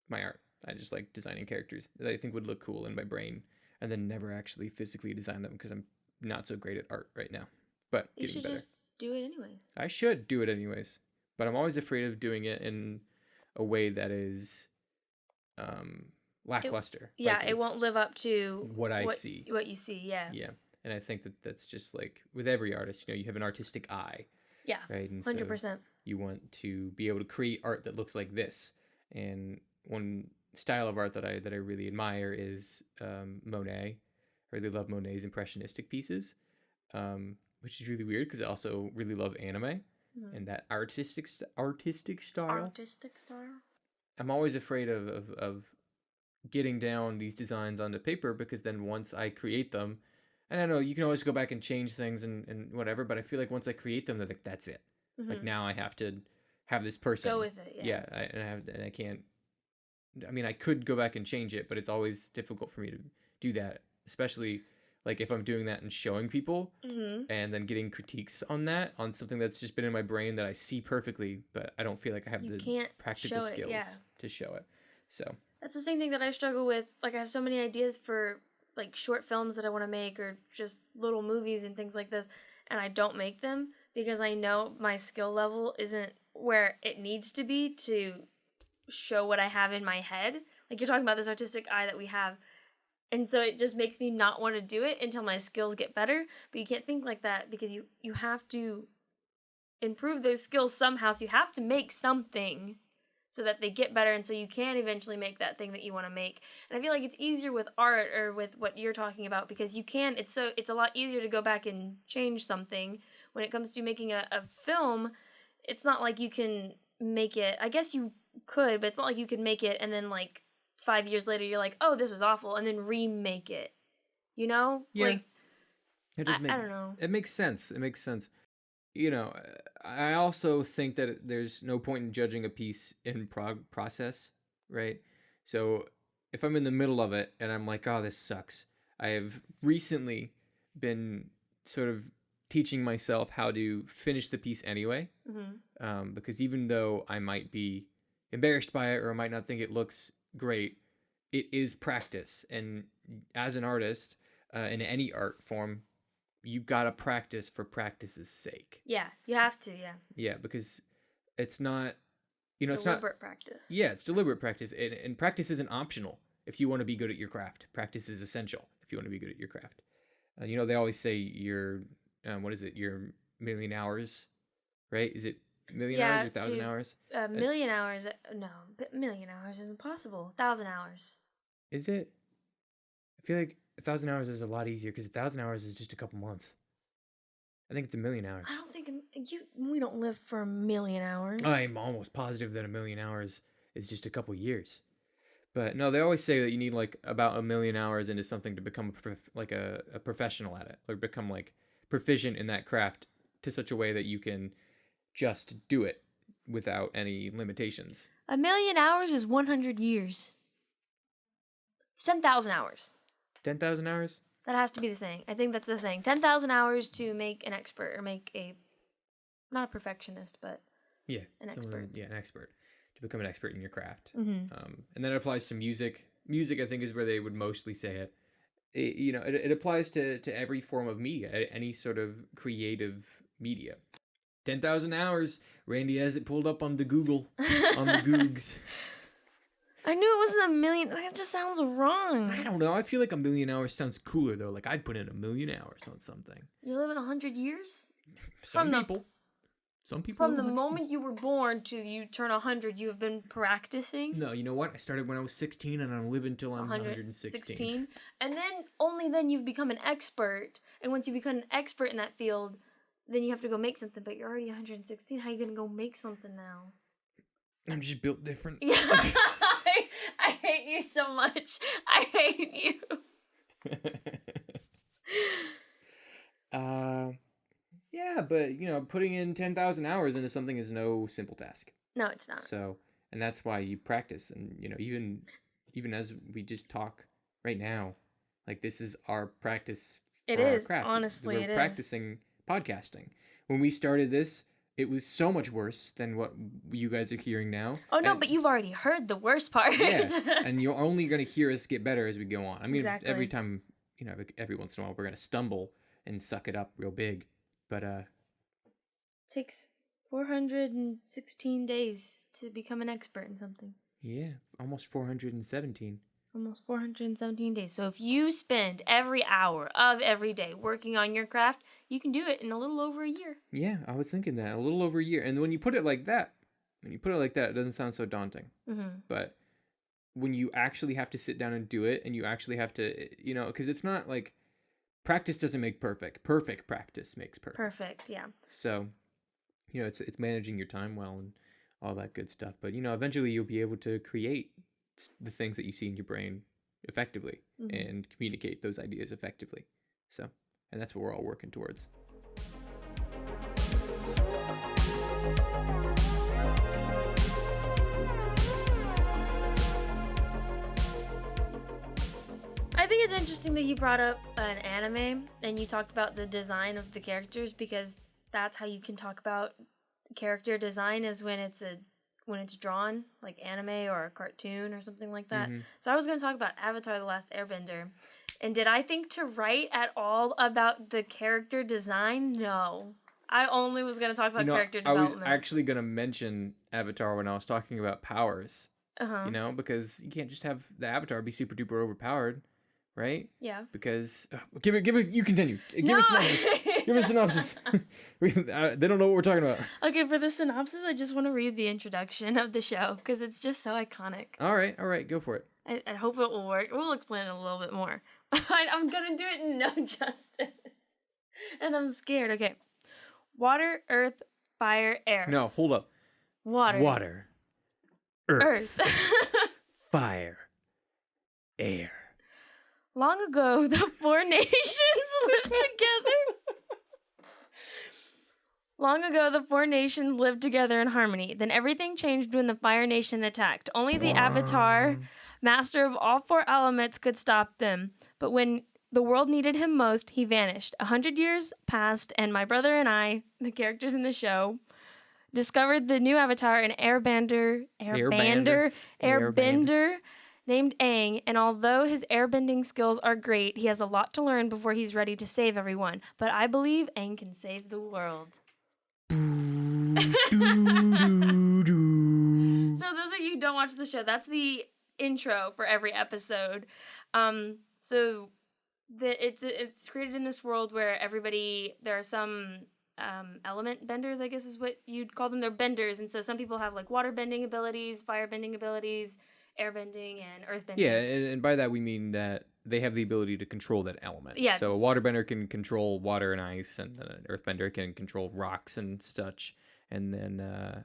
my art. I just like designing characters that I think would look cool in my brain, and then never actually physically design them because I'm not so great at art right now. But you should just do it anyways. I should do it anyways, but I'm always afraid of doing it in a way that is lackluster. It won't live up to what I see. What you see, yeah. Yeah, and I think that's just like with every artist. You know, you have an artistic eye. Yeah, right. And 100%. So you want to be able to create art that looks like this. And one style of art that I really admire is Monet. I really love Monet's impressionistic pieces, which is really weird because I also really love anime and that artistic style. Artistic style. I'm always afraid of getting down these designs onto paper, because then once I create them, and I know you can always go back and change things and whatever, but I feel like once I create them, they're like, that's it. Like now I have to have this person go with it. Yeah. And I can't. I mean, I could go back and change it, but it's always difficult for me to do that, especially like if I'm doing that and showing people and then getting critiques on something that's just been in my brain that I see perfectly, but I don't feel like I have the practical skills to show it. So that's the same thing that I struggle with. Like, I have so many ideas for like short films that I want to make, or just little movies and things like this, and I don't make them because I know my skill level isn't where it needs to be to show what I have in my head. Like, you're talking about this artistic eye that we have, and so it just makes me not want to do it until my skills get better. But you can't think like that, because you have to improve those skills somehow. So you have to make something so that they get better, and so you can eventually make that thing that you want to make. And I feel like it's easier with art, or with what you're talking about, because you can, it's a lot easier to go back and change something. When it comes to making a film, it's not like you can make it, I guess you could, but it's not like you could make it and then like 5 years later you're like, oh, this was awful, and then remake it, you know? Yeah. Like, I don't know. It makes sense. You know, I also think that there's no point in judging a piece in process, right? So if I'm in the middle of it and I'm like, oh, this sucks, I have recently been sort of teaching myself how to finish the piece anyway, because even though I might be embarrassed by it, or I might not think it looks great, it is practice. And as an artist, in any art form, you gotta practice for practice's sake. Yeah, you have to, Yeah, because it's not, you know, deliberate practice. Yeah, it's deliberate practice. And practice isn't optional. if you want to be good at your craft. Practice is essential if you want to be good at your craft. They always say you're, what is it? You're million hours, right? Is it million hours or 1,000 hours? Million hours. No, million hours is impossible. 1,000 hours. Is it? I feel like 1,000 hours is a lot easier because 1,000 hours is just a couple months. I think it's a million hours. I don't think we don't live for a million hours. I'm almost positive that a million hours is just a couple years. But no, they always say that you need like about a million hours into something to become a professional at it, or become like proficient in that craft to such a way that you can just do it without any limitations. A million hours is 100 years. It's 10,000 hours. 10,000 hours? That has to be the saying. I think that's the saying. 10,000 hours to make an expert, or make not a perfectionist, but an expert. Yeah, an expert. To become an expert in your craft. Mm-hmm. And that applies to music. Music, I think, is where they would mostly say it. It applies to every form of media, any sort of creative media. 10,000 hours. Randy has it pulled up on the Google, on the Googs. I knew it wasn't a million. That just sounds wrong. I don't know. I feel like a million hours sounds cooler, though. Like, I'd put in a million hours on something. You live in 100 years? Some people. From the moment you were born to you turn 100, you have been practicing? No, you know what? I started when I was 16, and I'll live until I'm 116. And then, only then you've become an expert. And once you become an expert in that field, then you have to go make something. But you're already 116. How are you going to go make something now? I'm just built different. Yeah. I hate you so much. I hate you. Yeah, but putting in 10,000 hours into something is no simple task. No, it's not. So, and that's why you practice, and even as we just talk right now, like this is our practice. It is, honestly, we're practicing podcasting. When we started this, it was so much worse than what you guys are hearing now. Oh, no, but you've already heard the worst part. Yeah, and you're only going to hear us get better as we go on. I mean, exactly. Every time, every once in a while, we're going to stumble and suck it up real big. But, takes 416 days to become an expert in something. Yeah, almost 417. Almost 417 days. So if you spend every hour of every day working on your craft, you can do it in a little over a year. Yeah, I was thinking that. A little over a year. And when you put it like that, it doesn't sound so daunting. Mm-hmm. But when you actually have to sit down and do it, and you actually have to, because it's not like practice doesn't make perfect. Perfect practice makes perfect. Perfect, yeah. So, it's managing your time well and all that good stuff. But, eventually you'll be able to create the things that you see in your brain effectively, mm-hmm. and communicate those ideas effectively. So, and that's what we're all working towards. I think it's interesting that you brought up an anime and you talked about the design of the characters, because that's how you can talk about character design, is when it's drawn, like anime or a cartoon or something like that. Mm-hmm. So I was going to talk about Avatar: The Last Airbender. And did I think to write at all about the character design? No. I only was going to talk about character development. I was actually going to mention Avatar when I was talking about powers. Uh-huh. Because you can't just have the Avatar be super duper overpowered, right? Yeah. Because you continue. Give a synopsis. They don't know what we're talking about. Okay, for the synopsis, I just want to read the introduction of the show because it's just so iconic. All right, go for it. I hope it will work. We'll explain it a little bit more. I'm gonna do it no justice, and I'm scared. Okay, water, earth, fire, air. No, hold up. Water, earth. Fire, air. Long ago, the four nations lived together. Long ago, the four nations lived together in harmony. Then everything changed when the Fire Nation attacked. Only the Avatar, master of all four elements, could stop them. But when the world needed him most, he vanished. 100 years passed, and my brother and I, the characters in the show, discovered the new Avatar, an Airbender named Aang, and although his airbending skills are great, he has a lot to learn before he's ready to save everyone. But I believe Aang can save the world. So those of you who don't watch the show, that's the intro for every episode. So it's created in this world where there are some element benders, I guess is what you'd call them. They're benders, and so some people have like water bending abilities, fire bending abilities, air bending, and earth bending. Yeah, and by that we mean that they have the ability to control that element. Yeah. So a waterbender can control water and ice, and then an earthbender can control rocks and such, and then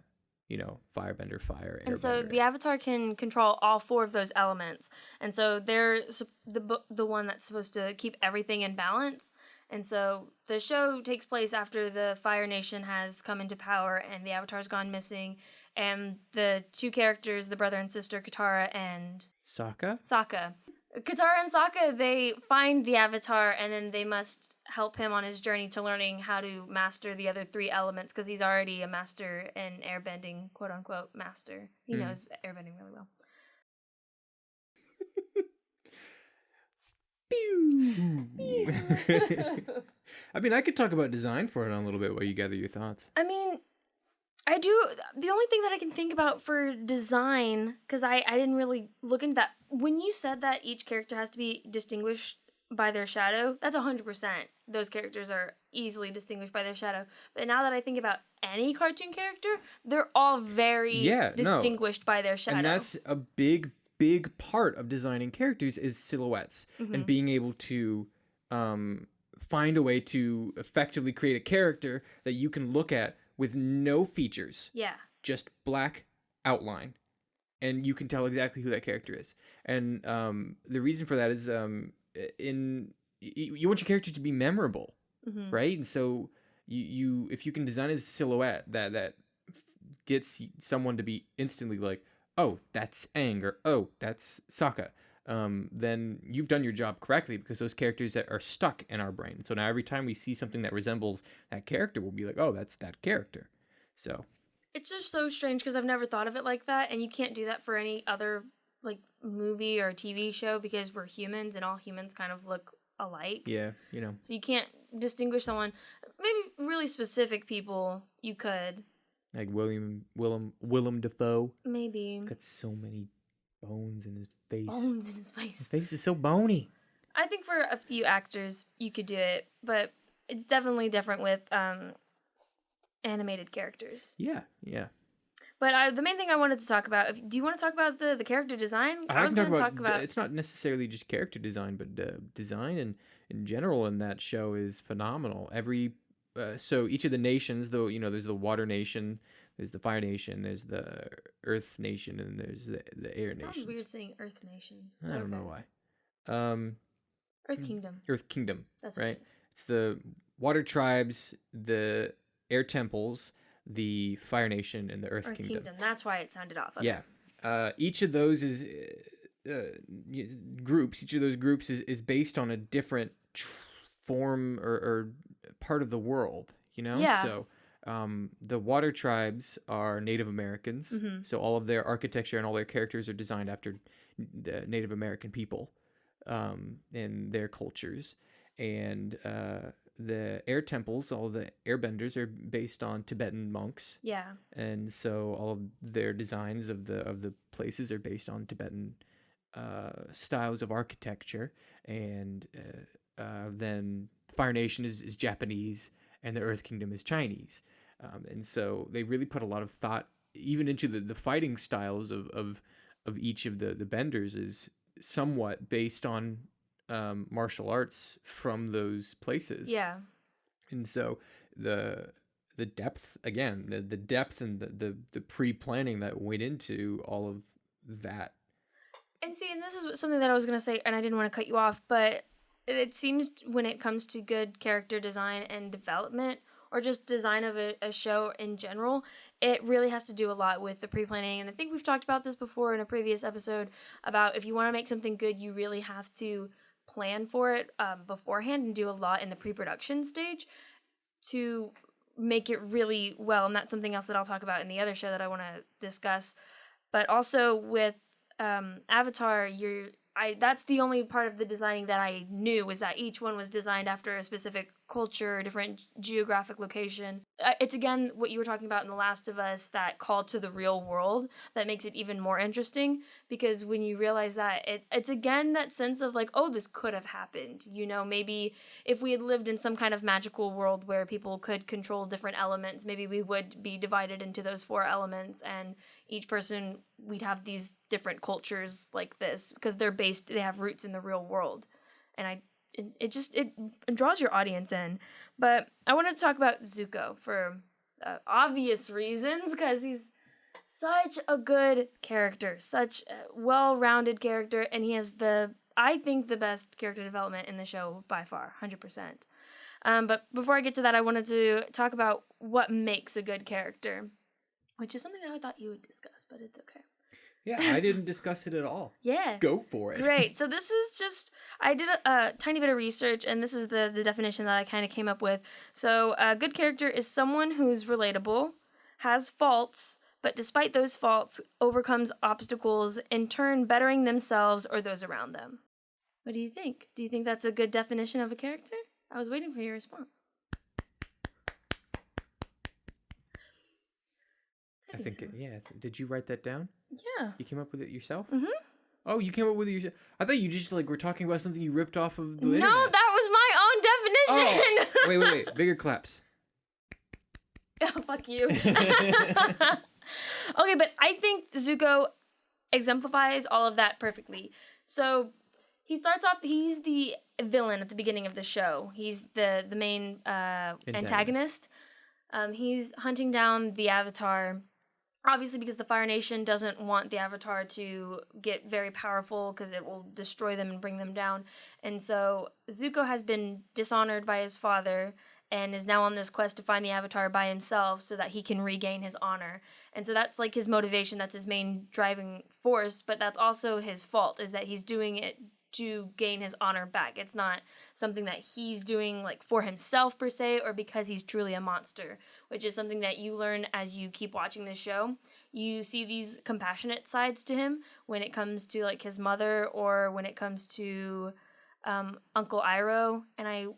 firebender, fire, airbender. And so the avatar can control all 4 of those elements, and so they're the one that's supposed to keep everything in balance. And so the show takes place after the Fire Nation has come into power and the Avatar's gone missing. And the 2 characters, the brother and sister, Katara and Sokka, Katara and Sokka, they find the Avatar and then they must help him on his journey to learning how to master the other 3 elements because he's already a master in airbending, quote unquote master. He knows airbending really well. I mean, I could talk about design for it on a little bit while you gather your thoughts. I mean, I do. The only thing that I can think about for design, because I didn't really look into that. When you said that each character has to be distinguished by their shadow, that's 100%. Those characters are easily distinguished by their shadow. But now that I think about any cartoon character, they're all very distinguished by their shadow. And that's a big part of designing characters is silhouettes and being able to find a way to effectively create a character that you can look at with no features. Yeah. Just black outline. And you can tell exactly who that character is. And the reason for that is you want your character to be memorable, right? And so you if you can design a silhouette that gets someone to be instantly like, oh, that's Aang, or oh, that's Sokka, then you've done your job correctly because those characters that are stuck in our brain. So now every time we see something that resembles that character, we'll be like, oh, that's that character. So it's just so strange because I've never thought of it like that, and you can't do that for any other like movie or TV show because we're humans and all humans kind of look alike. Yeah, So you can't distinguish someone. Maybe really specific people you could. Like Willem Dafoe. Maybe. Got so many bones in his face. His face is so bony. I think for a few actors you could do it, but it's definitely different with animated characters. Yeah. But the main thing I wanted to talk about, do you want to talk about the character design? I was going to talk about... It's not necessarily just character design, but design in general in that show is phenomenal. So each of the nations, though, there's the Water Nation, there's the Fire Nation, there's the Earth Nation, and there's the Air Nation. Sounds weird saying Earth Nation. I don't know why. Earth Kingdom. Earth Kingdom. That's right. What it is. It's the Water Tribes, the Air Temples, the Fire Nation, and the Earth Kingdom. That's why it sounded off. Okay. Yeah. Each of those is groups. Each of those groups is based on a different form or part of the world. Yeah. So the Water Tribes are Native Americans. So all of their architecture and all their characters are designed after the Native American people and their cultures. And the Air Temples, all of the airbenders are based on Tibetan monks. Yeah. And so all of their designs of the places are based on Tibetan styles of architecture. And then Fire Nation is Japanese, and the Earth Kingdom is Chinese. And so they really put a lot of thought even into the fighting styles of each of the benders is somewhat based on martial arts from those places. Yeah. And so the depth, again, the depth and the pre-planning that went into all of that. And see, and this is something that I was going to say, and I didn't want to cut you off, but it seems when it comes to good character design and development, or just design of a show in general, it really has to do a lot with the pre-planning. And I think we've talked about this before in a previous episode about if you want to make something good, you really have to plan for it beforehand and do a lot in the pre-production stage to make it really well. And that's something else that I'll talk about in the other show that I want to discuss. But also with Avatar, that's the only part of the designing that I knew, was that each one was designed after a specific culture, a different geographic location. It's again what you were talking about in The Last of Us, that call to the real world, that makes it even more interesting, because when you realize that, it's again that sense of like, oh, this could have happened. You know, maybe if we had lived in some kind of magical world where people could control different elements, maybe we would be divided into those 4 elements, and each person, we'd have these different cultures like this, because they have roots in the real world. And it draws your audience in. But I wanted to talk about Zuko for obvious reasons, because he's such a good character, such a well-rounded character, and he has I think the best character development in the show by far, 100%. But before I get to that, I wanted to talk about what makes a good character, which is something that I thought you would discuss, but it's okay. Yeah, I didn't discuss it at all. Yeah. Go for it. Great. So this is just, I did a tiny bit of research, and this is the definition that I kind of came up with. So a good character is someone who's relatable, has faults, but despite those faults, overcomes obstacles, in turn bettering themselves or those around them. What do you think? Do you think that's a good definition of a character? I was waiting for your response. I think so. Did you write that down? Yeah. You came up with it yourself? Mm-hmm. Oh, you came up with it yourself? I thought you just were talking about something you ripped off of the internet. No, that was my own definition. Oh. Wait. Bigger claps. Oh, fuck you. Okay, but I think Zuko exemplifies all of that perfectly. So he starts off, he's the villain at the beginning of the show. He's the main antagonist. He's hunting down the Avatar, obviously because the Fire Nation doesn't want the Avatar to get very powerful, because it will destroy them and bring them down. And so Zuko has been dishonored by his father, and is now on this quest to find the Avatar by himself so that he can regain his honor. And so that's like his motivation, that's his main driving force, but that's also his fault, is that he's doing it to gain his honor back. It's not something that he's doing like for himself per se, or because he's truly a monster, which is something that you learn as you keep watching this show. You see these compassionate sides to him when it comes to like his mother, or when it comes to Uncle Iroh, and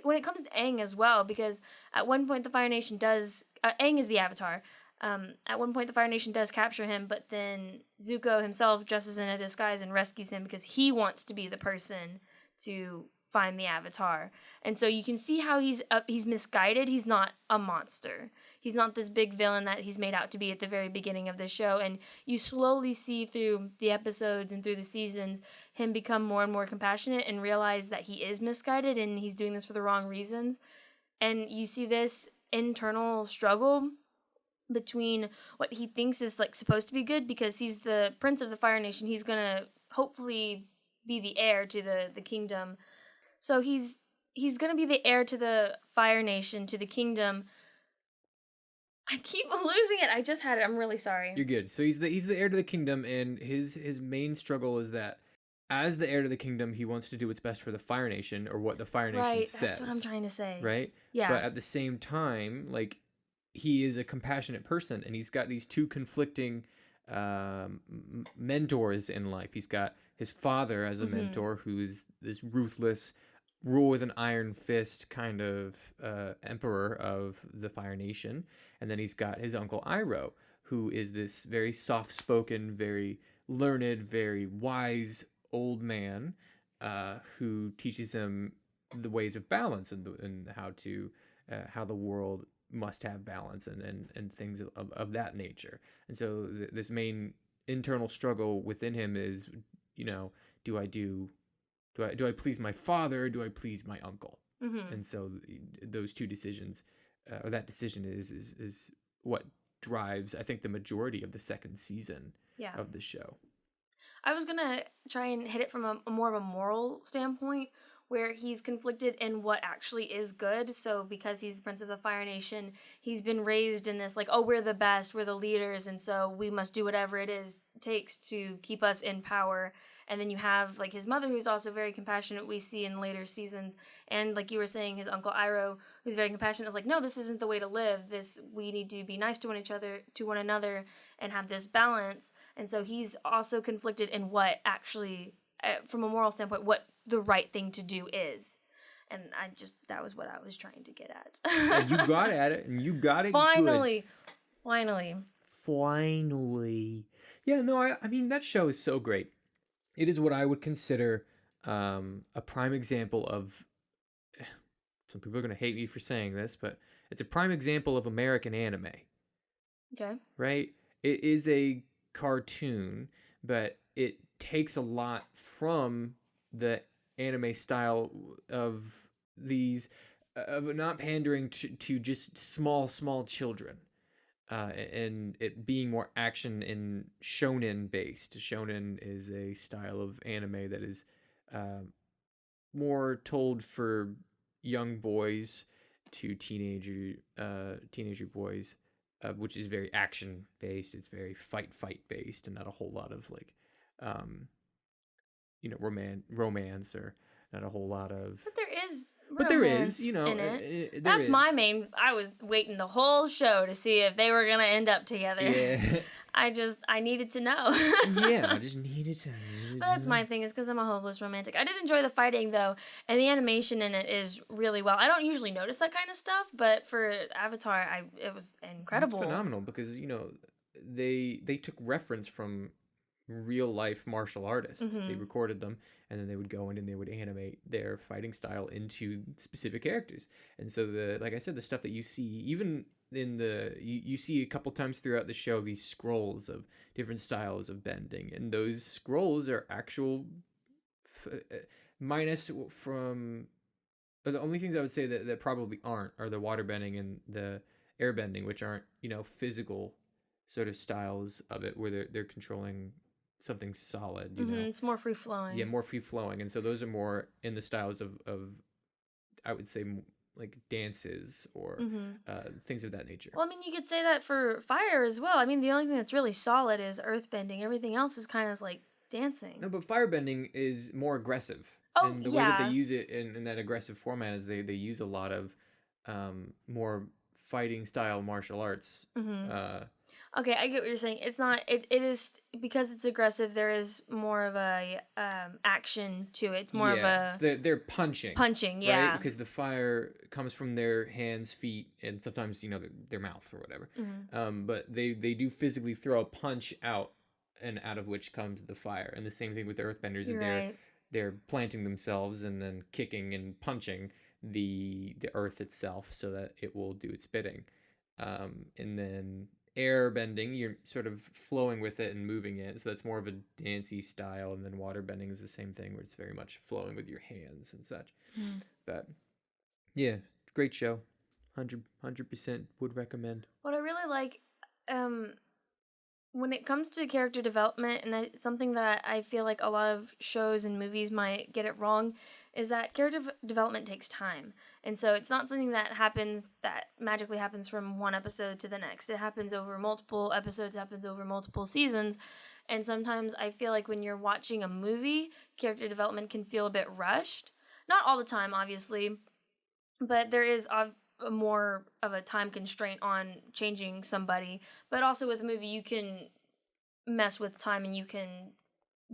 when it comes to Aang as well, because at one point the Fire Nation does, Aang is the Avatar. At one point the Fire Nation does capture him, but then Zuko himself dresses in a disguise and rescues him, because he wants to be the person to find the Avatar. And so you can see how he's misguided. He's not a monster. He's not this big villain that he's made out to be at the very beginning of the show. And you slowly see through the episodes and through the seasons him become more and more compassionate and realize that he is misguided and he's doing this for the wrong reasons. And you see this internal struggle between what he thinks is like supposed to be good, because he's the prince of the Fire Nation. He's gonna hopefully be the heir to the kingdom. So he's gonna be the heir to the Fire Nation, to the kingdom. I keep losing it. I just had it. I'm really sorry. You're good. So he's the heir to the kingdom, and his main struggle is that as the heir to the kingdom, he wants to do what's best for the Fire Nation, or what the Fire Nation says. Right, that's what I'm trying to say. Right? Yeah. But at the same time, like, he is a compassionate person, and he's got these two conflicting mentors in life. He's got his father as a mentor, who is this ruthless, rule with an iron fist kind of emperor of the Fire Nation. And then he's got his Uncle Iroh, who is this very soft-spoken, very learned, very wise old man who teaches him the ways of balance and how the world must have balance and things of that nature. And so this main internal struggle within him is, do I please my father, or do I please my uncle? And so those two decisions, or that decision is what drives, I think, the majority of the second season of the show. I was gonna try and hit it from a more of a moral standpoint, where he's conflicted in what actually is good. So because he's the Prince of the Fire Nation, he's been raised in this, like, oh, we're the best, we're the leaders, and so we must do whatever it takes to keep us in power. And then you have, like, his mother, who's also very compassionate, we see in later seasons. And like you were saying, his Uncle Iroh, who's very compassionate, is like, no, this isn't the way to live. We need to be nice to one another, and have this balance. And so he's also conflicted in what actually from a moral standpoint, what the right thing to do is. And that was what I was trying to get at. And you got at it, and you got it Finally. good. Finally. Yeah, no, I mean, that show is so great. It is what I would consider a prime example of, some people are going to hate me for saying this, but it's a prime example of American anime. Okay. Right? It is a cartoon, but it takes a lot from the anime style of these, of not pandering to just small children. And it being more action and shonen based. Shonen is a style of anime that is more told for young boys to teenager boys, which is very action based. It's very fight based, and not a whole lot of like, romance, or not a whole lot of. But there is romance in it. That's my main. I was waiting the whole show to see if they were gonna end up together. Yeah. I needed to know. Yeah, I just needed to. But that's my thing, is because I'm a hopeless romantic. I did enjoy the fighting though, and the animation in it is really well. I don't usually notice that kind of stuff, but for Avatar, it was incredible. It's phenomenal because they took reference from real life martial artists. Mm-hmm. They recorded them, and then they would go in and they would animate their fighting style into specific characters. And so like I said, the stuff that you see, even in you see a couple times throughout the show, these scrolls of different styles of bending, and those scrolls are actual minus from the only things I would say that probably aren't are the water bending and the air bending, which aren't physical sort of styles of it where they're controlling something solid, It's more free flowing. Yeah, more free flowing. And so those are more in the styles of I would say, like dances or things of that nature. Well, I mean, you could say that for fire as well. I mean, the only thing that's really solid is earth bending. Everything else is kind of like dancing. No, but fire bending is more aggressive. Oh, and the way that they use it in that aggressive format is they use a lot of more fighting style martial arts. Okay, I get what you're saying. It's not. It is because it's aggressive. There is more of a action to it. It's more of a. So they're punching. Punching, yeah. Right? Because the fire comes from their hands, feet, and sometimes their mouth or whatever. But they do physically throw a punch out, and out of which comes the fire. And the same thing with the earthbenders. They're planting themselves and then kicking and punching the earth itself so that it will do its bidding. And then air bending, you're sort of flowing with it and moving it, so that's more of a dancey style. And then water bending is the same thing, where it's very much flowing with your hands and such. But yeah, great show. 100% would recommend. What I really like when it comes to character development, and something that I feel like a lot of shows and movies might get it wrong, is that character development takes time. And so it's not something that magically happens from one episode to the next. It happens over multiple episodes, happens over multiple seasons. And sometimes I feel like when you're watching a movie, character development can feel a bit rushed. Not all the time, obviously, but there is more of a time constraint on changing somebody. But also with a movie, you can mess with time and you can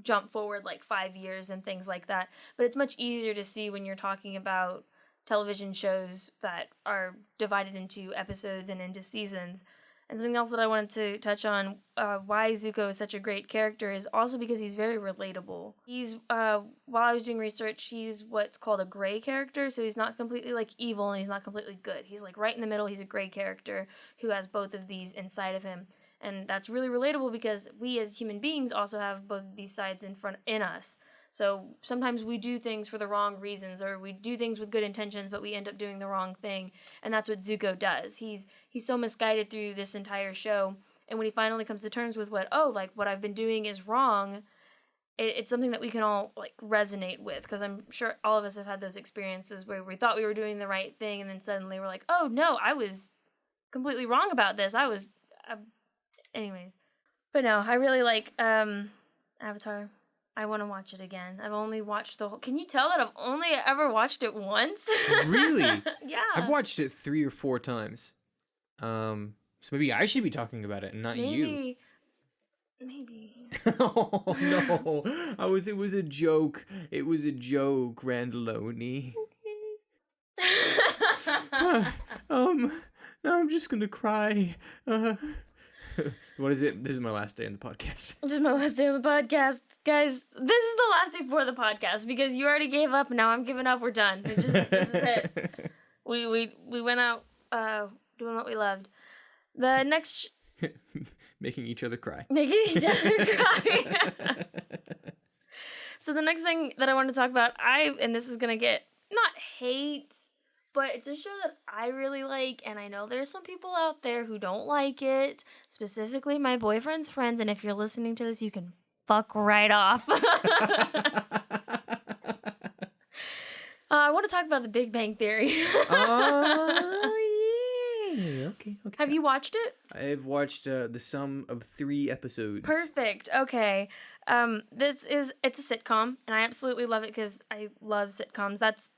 jump forward like 5 years and things like that. But it's much easier to see when you're talking about television shows that are divided into episodes and into seasons. And something else that I wanted to touch on, why Zuko is such a great character, is also because he's very relatable. He's, while I was doing research, he's what's called a gray character, so he's not completely like evil and he's not completely good. He's like right in the middle. He's a gray character who has both of these inside of him. And that's really relatable because we as human beings also have both of these sides in us. So sometimes we do things for the wrong reasons, or we do things with good intentions, but we end up doing the wrong thing. And that's what Zuko does. He's so misguided through this entire show. And when he finally comes to terms with what I've been doing is wrong, it's something that we can all like resonate with, because I'm sure all of us have had those experiences where we thought we were doing the right thing, and then suddenly we're like, oh no, I was completely wrong about this. Anyways. But no, I really like Avatar. I want to watch it again. I've only watched the whole... Can you tell that I've only ever watched it once? Really? Yeah. I've watched it 3 or 4 times. So maybe I should be talking about it and not you. Maybe. Oh no! It was a joke. It was a joke, Randaloni. Now I'm just gonna cry. What is it? This is my last day on the podcast. This is my last day on the podcast. Guys, this is the last day for the podcast because you already gave up and now I'm giving up. We're done. This is it. We went out doing what we loved. The next... Making each other cry. Making each other cry. So the next thing that I want to talk about, and this is going to get, not hate, but it's a show that I really like, and I know there's some people out there who don't like it, specifically my boyfriend's friends, and if you're listening to this, you can fuck right off. I want to talk about The Big Bang Theory. Okay. Have you watched it? I've watched the sum of 3 episodes. Perfect. Okay. It's a sitcom, and I absolutely love it because I love sitcoms. That's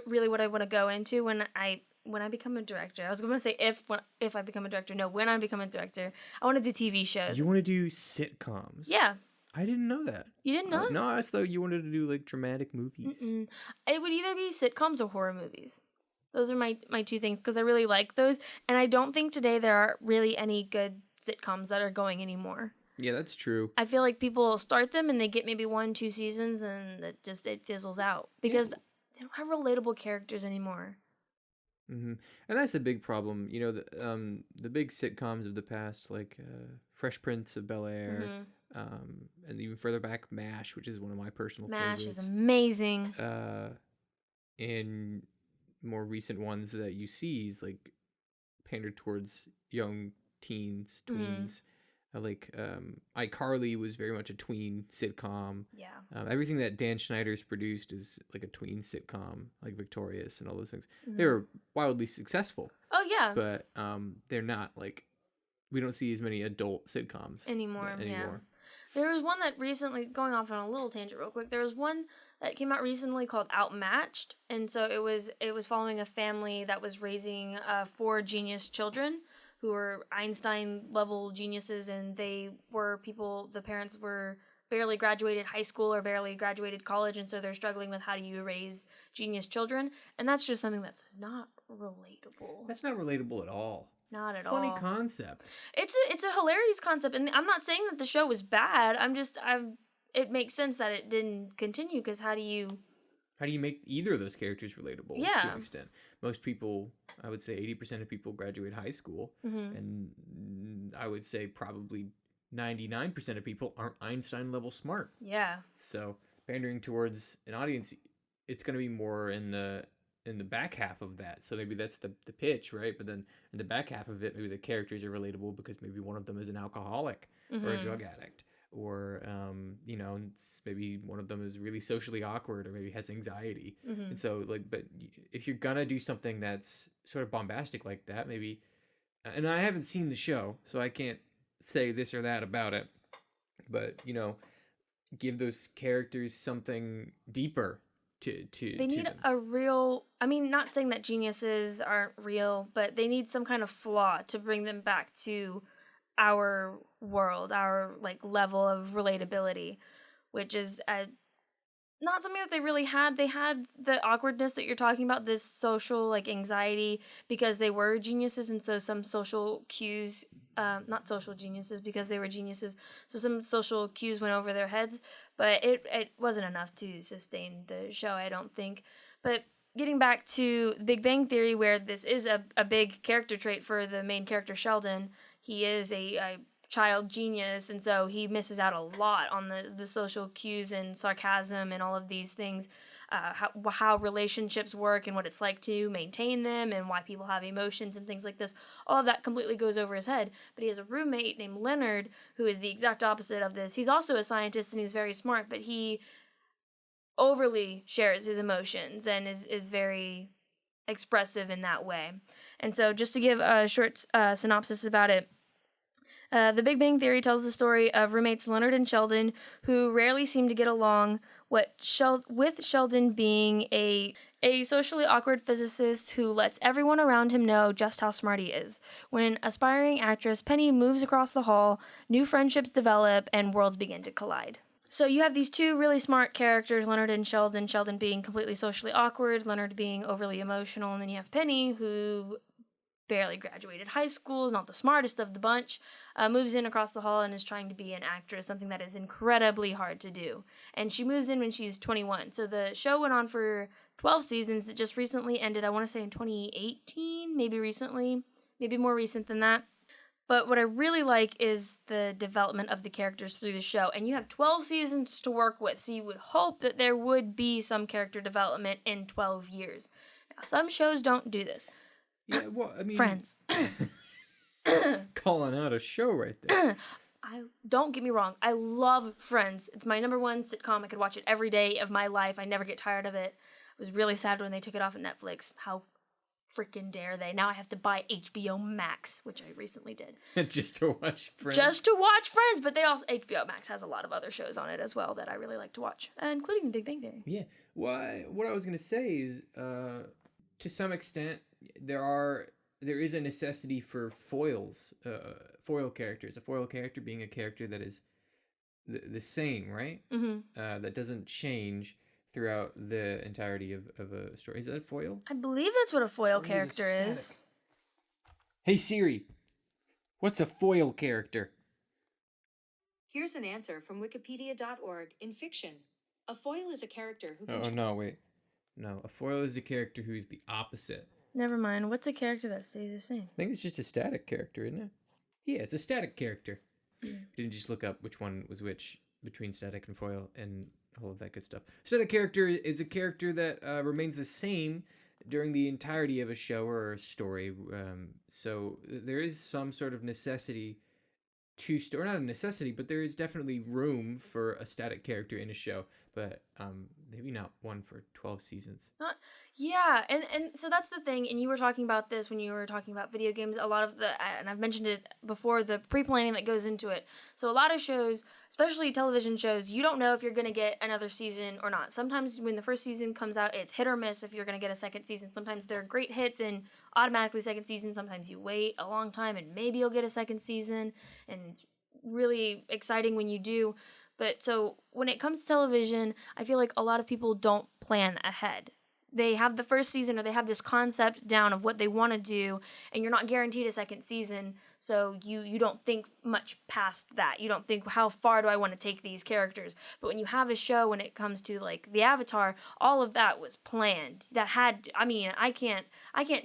really what I want to go into when I become a director. I was going to say if I become a director. No, when I become a director, I want to do TV shows. You want to do sitcoms? Yeah. I didn't know that. You didn't know? No, I thought you wanted to do like dramatic movies. Mm-mm. It would either be sitcoms or horror movies. Those are my 2 things because I really like those. And I don't think today there are really any good sitcoms that are going anymore. Yeah, that's true. I feel like people start them and they get maybe 1-2 seasons and it fizzles out because they don't have relatable characters anymore. Mm-hmm. And that's a big problem. You know, the big sitcoms of the past, like Fresh Prince of Bel-Air, and even further back, MASH, which is one of my personal favorites. MASH is amazing. And more recent ones that you see is like pandered towards young teens, tweens. Like iCarly was very much a tween sitcom. Yeah. Everything that Dan Schneider's produced is like a tween sitcom, like Victorious and all those things. They were wildly successful. Oh yeah. But they're not like, we don't see as many adult sitcoms anymore. Yeah. There was one that recently, going off on a little tangent real quick, there was one that came out recently called Outmatched, and so it was following a family that was raising 4 genius children who were Einstein-level geniuses, and the parents were barely graduated high school or barely graduated college, and so they're struggling with how do you raise genius children, and that's just something that's not relatable. That's not relatable at all. Not at Funny all. concept. It's a hilarious concept, and I'm not saying that the show was bad. It makes sense that it didn't continue because how do you make either of those characters relatable to an extent? Most people, I would say 80% of people graduate high school, and I would say probably 99% of people aren't Einstein level smart. Yeah. So pandering towards an audience, it's going to be more in the back half of that. So maybe that's the pitch, right? But then in the back half of it, maybe the characters are relatable because maybe one of them is an alcoholic or a drug addict. Or, maybe one of them is really socially awkward or maybe has anxiety. And so, but if you're going to do something that's sort of bombastic like that, maybe, and I haven't seen the show, so I can't say this or that about it, but, give those characters something deeper they need them. A real, not saying that geniuses aren't real, but they need some kind of flaw to bring them back to our world, our level of relatability, which is not something that they really had. They had the awkwardness that you're talking about, this social anxiety because they were geniuses, and so some social cues, not social geniuses because they were geniuses, so some social cues went over their heads, but it wasn't enough to sustain the show, I don't think. But getting back to Big Bang Theory, where this is a big character trait for the main character Sheldon, he is a child genius, and so he misses out a lot on the social cues and sarcasm and all of these things, how relationships work and what it's like to maintain them and why people have emotions and things like this. All of that completely goes over his head, but he has a roommate named Leonard who is the exact opposite of this. He's also a scientist and he's very smart, but he overly shares his emotions and is very expressive in that way. And so just to give a short synopsis about it, The Big Bang Theory tells the story of roommates Leonard and Sheldon, who rarely seem to get along, with Sheldon being a socially awkward physicist who lets everyone around him know just how smart he is. When aspiring actress Penny moves across the hall, new friendships develop and worlds begin to collide. So you have these two really smart characters, Leonard and Sheldon. Sheldon being completely socially awkward, Leonard being overly emotional, and then you have Penny, who barely graduated high school, is not the smartest of the bunch, moves in across the hall and is trying to be an actress, something that is incredibly hard to do. And she moves in when she's 21. So the show went on for 12 seasons. It just recently ended, I want to say in 2018, maybe recently, maybe more recent than that. But what I really like is the development of the characters through the show. And you have 12 seasons to work with, so you would hope that there would be some character development in 12 years. Now, some shows don't do this. Yeah, well, I mean... Friends. Calling out a show right there. Don't get me wrong. I love Friends. It's my number one sitcom. I could watch it every day of my life. I never get tired of it. I was really sad when they took it off of Netflix. How freaking dare they? Now I have to buy HBO Max, which I recently did. Just to watch Friends? Just to watch Friends, but they also HBO Max has a lot of other shows on it as well that I really like to watch, including The Big Bang Theory. Yeah. Well, what I was going to say is, to some extent, there is a necessity for foil characters. A foil character being a character that is the same, right? Mm-hmm. That doesn't change throughout the entirety of a story. Is that a foil? I believe that's what a foil character is. Hey Siri, what's a foil character? Here's an answer from wikipedia.org in fiction. A foil is a character who can... Oh, no, wait. No, a foil is a character who's the opposite. Never mind. What's a character that stays the same? I think it's just a static character, isn't it? Yeah, it's a static character. Didn't just look up which one was which between static and foil and all of that good stuff. Static character is a character that remains the same during the entirety of a show or a story. So there is some sort of necessity to store, not a necessity, but there is definitely room for a static character in a show, but maybe not one for 12 seasons. Yeah, and so that's the thing, and you were talking about this when you were talking about video games, a lot of and I've mentioned it before, the pre-planning that goes into it. So a lot of shows, especially television shows, you don't know if you're going to get another season or not. Sometimes when the first season comes out, it's hit or miss if you're going to get a second season. Sometimes they're great hits and automatically second season. Sometimes you wait a long time and maybe you'll get a second season, and it's really exciting when you do. But so when it comes to television, I feel like a lot of people don't plan ahead. They have the first season, or they have this concept down of what they want to do, and you're not guaranteed a second season, so you don't think much past that. You don't think, how far do I want to take these characters? But when you have a show, when it comes to like the Avatar, all of that was planned. That had, I mean, I can't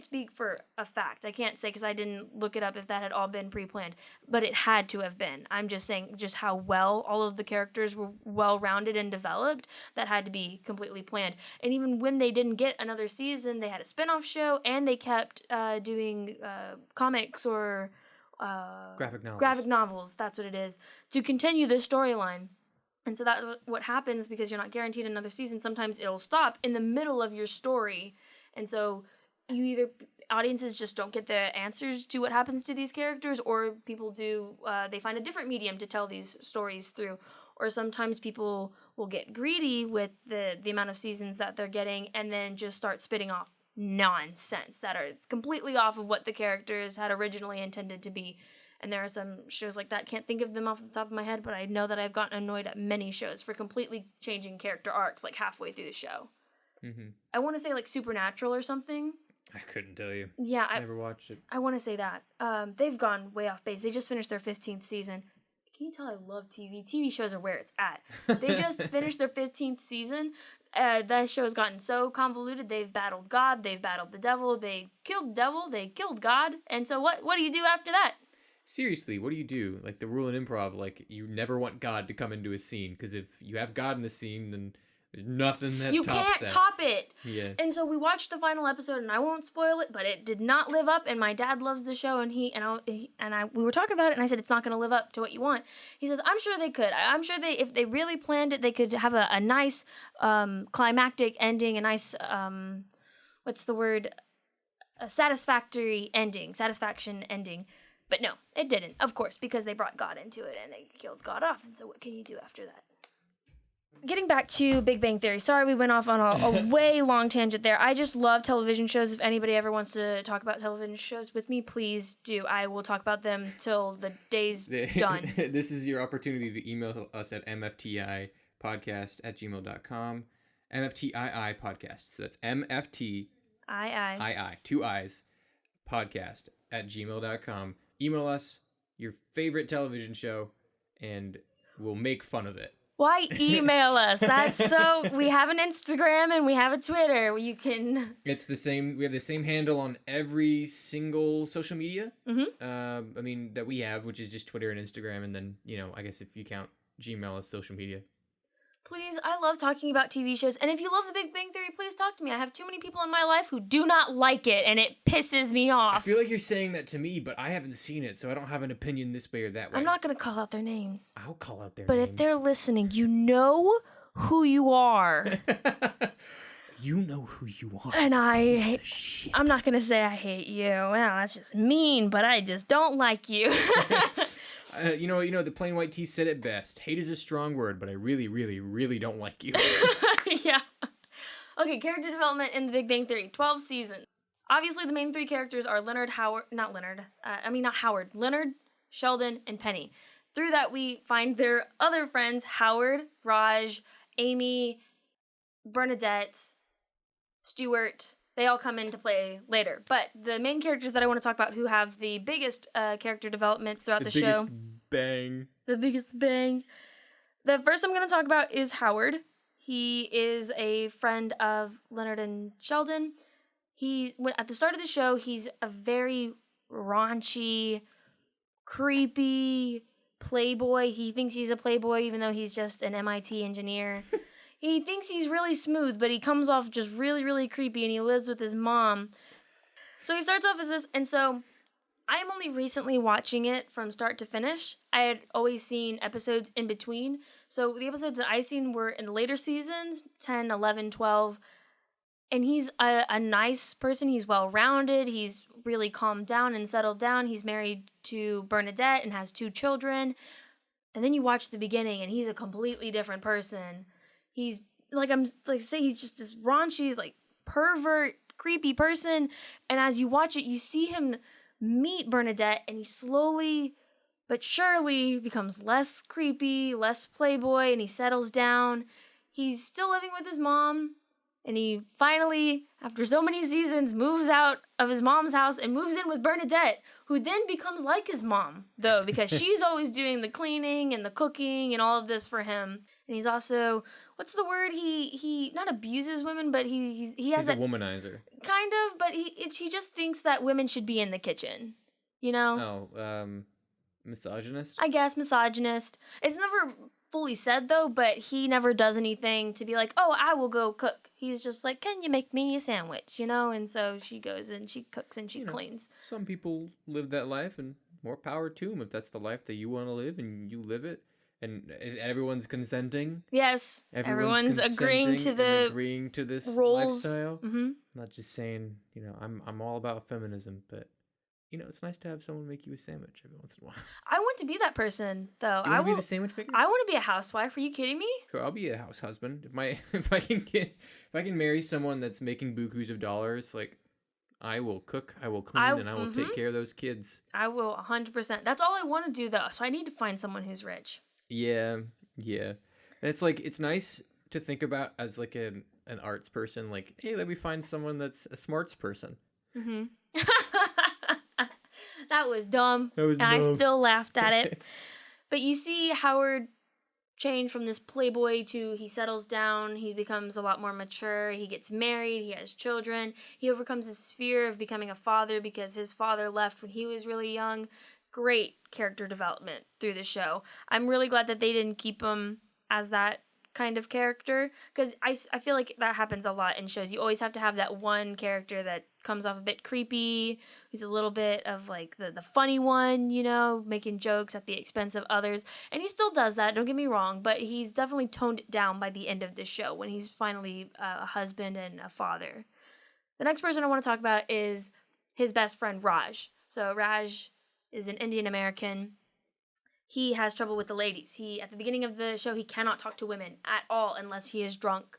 speak for a fact. I can't say, because I didn't look it up, if that had all been pre-planned, but it had to have been. I'm just saying just how well all of the characters were well-rounded and developed. That had to be completely planned. And even when they didn't get another season, they had a spin-off show, and they kept doing comics or graphic novels, that's what it is, to continue the storyline. And so that's what happens, because you're not guaranteed another season. Sometimes it'll stop in the middle of your story, and so you either, audiences just don't get the answers to what happens to these characters, or people do, they find a different medium to tell these stories through. Or sometimes people will get greedy with the amount of seasons that they're getting, and then just start spitting off nonsense that are completely off of what the characters had originally intended to be. And there are some shows like that. Can't think of them off the top of my head, but I know that I've gotten annoyed at many shows for completely changing character arcs like halfway through the show. Mm-hmm. I want to say like Supernatural or something. I couldn't tell you. Yeah, I never watched it. I want to say that. They've gone way off base. They just finished their 15th season. Can you tell I love TV? TV shows are where it's at. They just finished their 15th season. That show has gotten so convoluted. They've battled God. They've battled the devil. They killed the devil. They killed God. And so what do you do after that? Seriously, what do you do? Like the rule in improv, like you never want God to come into a scene, because if you have God in the scene, then there's nothing that you tops can't top it. Yeah. And so we watched the final episode, and I won't spoil it, but it did not live up. And my dad loves the show, and we were talking about it, and I said it's not going to live up to what you want. He says, I'm sure they could. I'm sure if they really planned it, they could have a nice climactic ending, a nice a satisfaction ending. But no, it didn't, of course, because they brought God into it and they killed God off. And so what can you do after that? Getting back to Big Bang Theory. Sorry we went off on a way long tangent there. I just love television shows. If anybody ever wants to talk about television shows with me, please do. I will talk about them till the day's done. This is your opportunity to email us at mftipodcast@gmail.com. MFTII podcast. So that's MFT II, 2 I's, podcast@gmail.com. Email us your favorite television show and we'll make fun of it. Why email us? That's so... We have an Instagram and we have a Twitter where you can... It's the same... We have the same handle on every single social media. Mm-hmm. That we have, which is just Twitter and Instagram. And then, I guess if you count Gmail as social media. Please, I love talking about TV shows. And if you love The Big Bang Theory, please talk to me. I have too many people in my life who do not like it, and it pisses me off. I feel like you're saying that to me, but I haven't seen it, so I don't have an opinion this way or that way. I'm not going to call out their names. I'll call out their names. But if they're listening, you know who you are. You know who you are. And I'm not going to say I hate you. Well, that's just mean, but I just don't like you. The Plain White Tea said it best. Hate is a strong word, but I really, really, really don't like you. Yeah. Okay, character development in The Big Bang Theory, 12 seasons. Obviously, the main three characters are Leonard, Sheldon, and Penny. Through that, we find their other friends, Howard, Raj, Amy, Bernadette, Stuart. They all come into play later. But the main characters that I want to talk about who have the biggest character development throughout the show. The biggest bang. The first I'm going to talk about is Howard. He is a friend of Leonard and Sheldon. At the start of the show, he's a very raunchy, creepy playboy. He thinks he's a playboy even though he's just an MIT engineer. He thinks he's really smooth, but he comes off just really, really creepy, and he lives with his mom. So he starts off as this, and so I am only recently watching it from start to finish. I had always seen episodes in between. So the episodes that I seen were in later seasons, 10, 11, 12. And he's a nice person. He's well-rounded. He's really calmed down and settled down. He's married to Bernadette and has 2 children. And then you watch the beginning, and he's a completely different person. He's he's just this raunchy, pervert, creepy person. And as you watch it, you see him meet Bernadette, and he slowly but surely becomes less creepy, less playboy, and he settles down. He's still living with his mom, and he finally, after so many seasons, moves out of his mom's house and moves in with Bernadette, who then becomes like his mom, though, because she's always doing the cleaning and the cooking and all of this for him. And he's also, what's the word? He not abuses women, but he has a womanizer. Kind of, but he just thinks that women should be in the kitchen, Misogynist? I guess, misogynist. It's never fully said, though, but he never does anything to be like, oh, I will go cook. He's just like, can you make me a sandwich, And so she goes and she cooks and she cleans. Some people live that life, and more power to them if that's the life that you want to live and you live it. And everyone's consenting. Yes, everyone's agreeing to this roles. Lifestyle. Mm-hmm. Not just saying, I'm all about feminism, but it's nice to have someone make you a sandwich every once in a while. I want to be that person, though. You want to be the sandwich maker? I want to be a housewife. Are you kidding me? Cool, I'll be a house husband. If I can marry someone that's making bukus of dollars, I will cook, I will clean, and I will take care of those kids. I will 100%. That's all I want to do, though. So I need to find someone who's rich. Yeah. And it's nice to think about as an arts person, hey, let me find someone that's a smarts person. Mm-hmm. That was dumb. And I still laughed at it. But you see Howard change from this playboy to he settles down, he becomes a lot more mature, he gets married, he has children, he overcomes his fear of becoming a father because his father left when he was really young. Great character development through the show. I'm really glad that they didn't keep him as that kind of character, because I feel like that happens a lot in shows. You always have to have that one character that comes off a bit creepy, who's a little bit of the funny one, making jokes at the expense of others. And he still does that, don't get me wrong, but he's definitely toned it down by the end of the show when he's finally a husband and a father. The next person I want to talk about is his best friend, Raj. So Raj is an Indian American. He has trouble with the ladies. At the beginning of the show, he cannot talk to women at all unless he is drunk.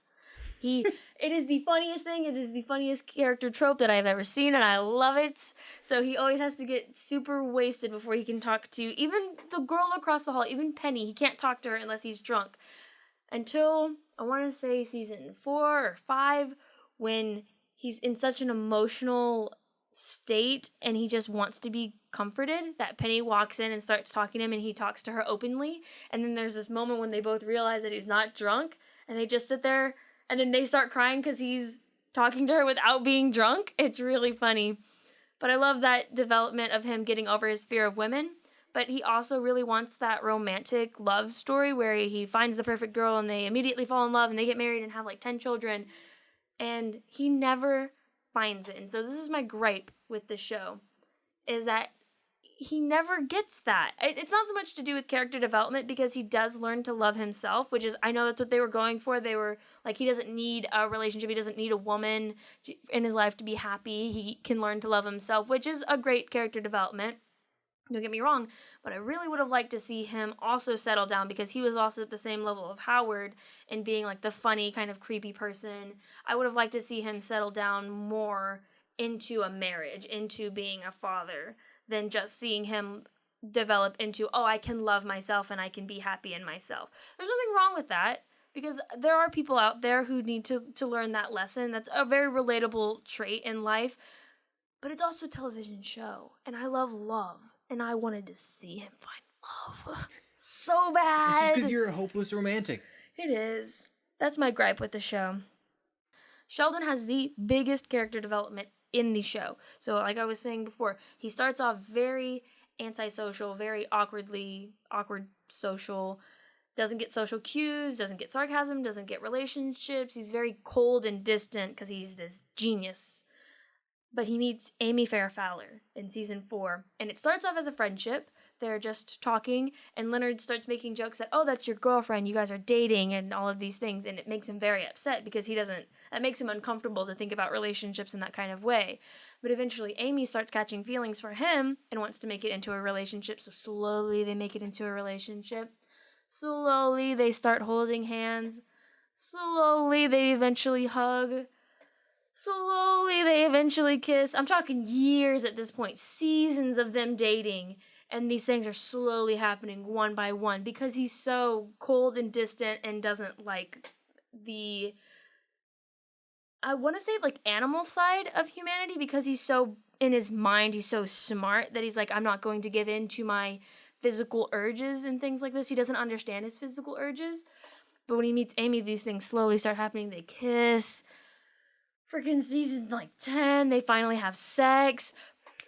It is the funniest thing. It is the funniest character trope that I've ever seen, and I love it. So he always has to get super wasted before he can talk to even the girl across the hall, even Penny. He can't talk to her unless he's drunk. Until, I want to say, season 4 or 5, when he's in such an emotional state and he just wants to be comforted, that Penny walks in and starts talking to him, and he talks to her openly. And then there's this moment when they both realize that he's not drunk, and they just sit there. And then they start crying because he's talking to her without being drunk. It's really funny. But I love that development of him getting over his fear of women. But he also really wants that romantic love story where he finds the perfect girl and they immediately fall in love and they get married and have like 10 children. And he never finds it. And so this is my gripe with the show, is that he never gets that. It's not so much to do with character development, because he does learn to love himself, which is, I know that's what they were going for. They were like, he doesn't need a relationship. He doesn't need a woman in his life to be happy. He can learn to love himself, which is a great character development. Don't get me wrong, but I really would have liked to see him also settle down, because he was also at the same level of Howard in being like the funny kind of creepy person. I would have liked to see him settle down more into a marriage, into being a father, than just seeing him develop into, oh, I can love myself and I can be happy in myself. There's nothing wrong with that, because there are people out there who need to learn that lesson. That's a very relatable trait in life, but it's also a television show, and I love love, and I wanted to see him find love so bad. It's just because you're a hopeless romantic. It is. That's my gripe with the show. Sheldon has the biggest character development in the show. So like I was saying before, he starts off very antisocial, very awkward social, doesn't get social cues, doesn't get sarcasm, doesn't get relationships. He's very cold and distant because he's this genius. But he meets Amy Farrah Fowler in season 4, and it starts off as a friendship. They're just talking, and Leonard starts making jokes that, oh, that's your girlfriend, you guys are dating, and all of these things, and it makes him very upset because that makes him uncomfortable to think about relationships in that kind of way. But eventually Amy starts catching feelings for him and wants to make it into a relationship, so slowly they make it into a relationship. Slowly they start holding hands. Slowly they eventually hug. Slowly they eventually kiss. I'm talking years at this point, seasons of them dating. And these things are slowly happening one by one because he's so cold and distant and doesn't like the, I want to say like animal side of humanity, because he's so in his mind, he's so smart that he's like, I'm not going to give in to my physical urges and things like this. He doesn't understand his physical urges. But when he meets Amy, these things slowly start happening. They kiss. Freaking season like 10, they finally have sex.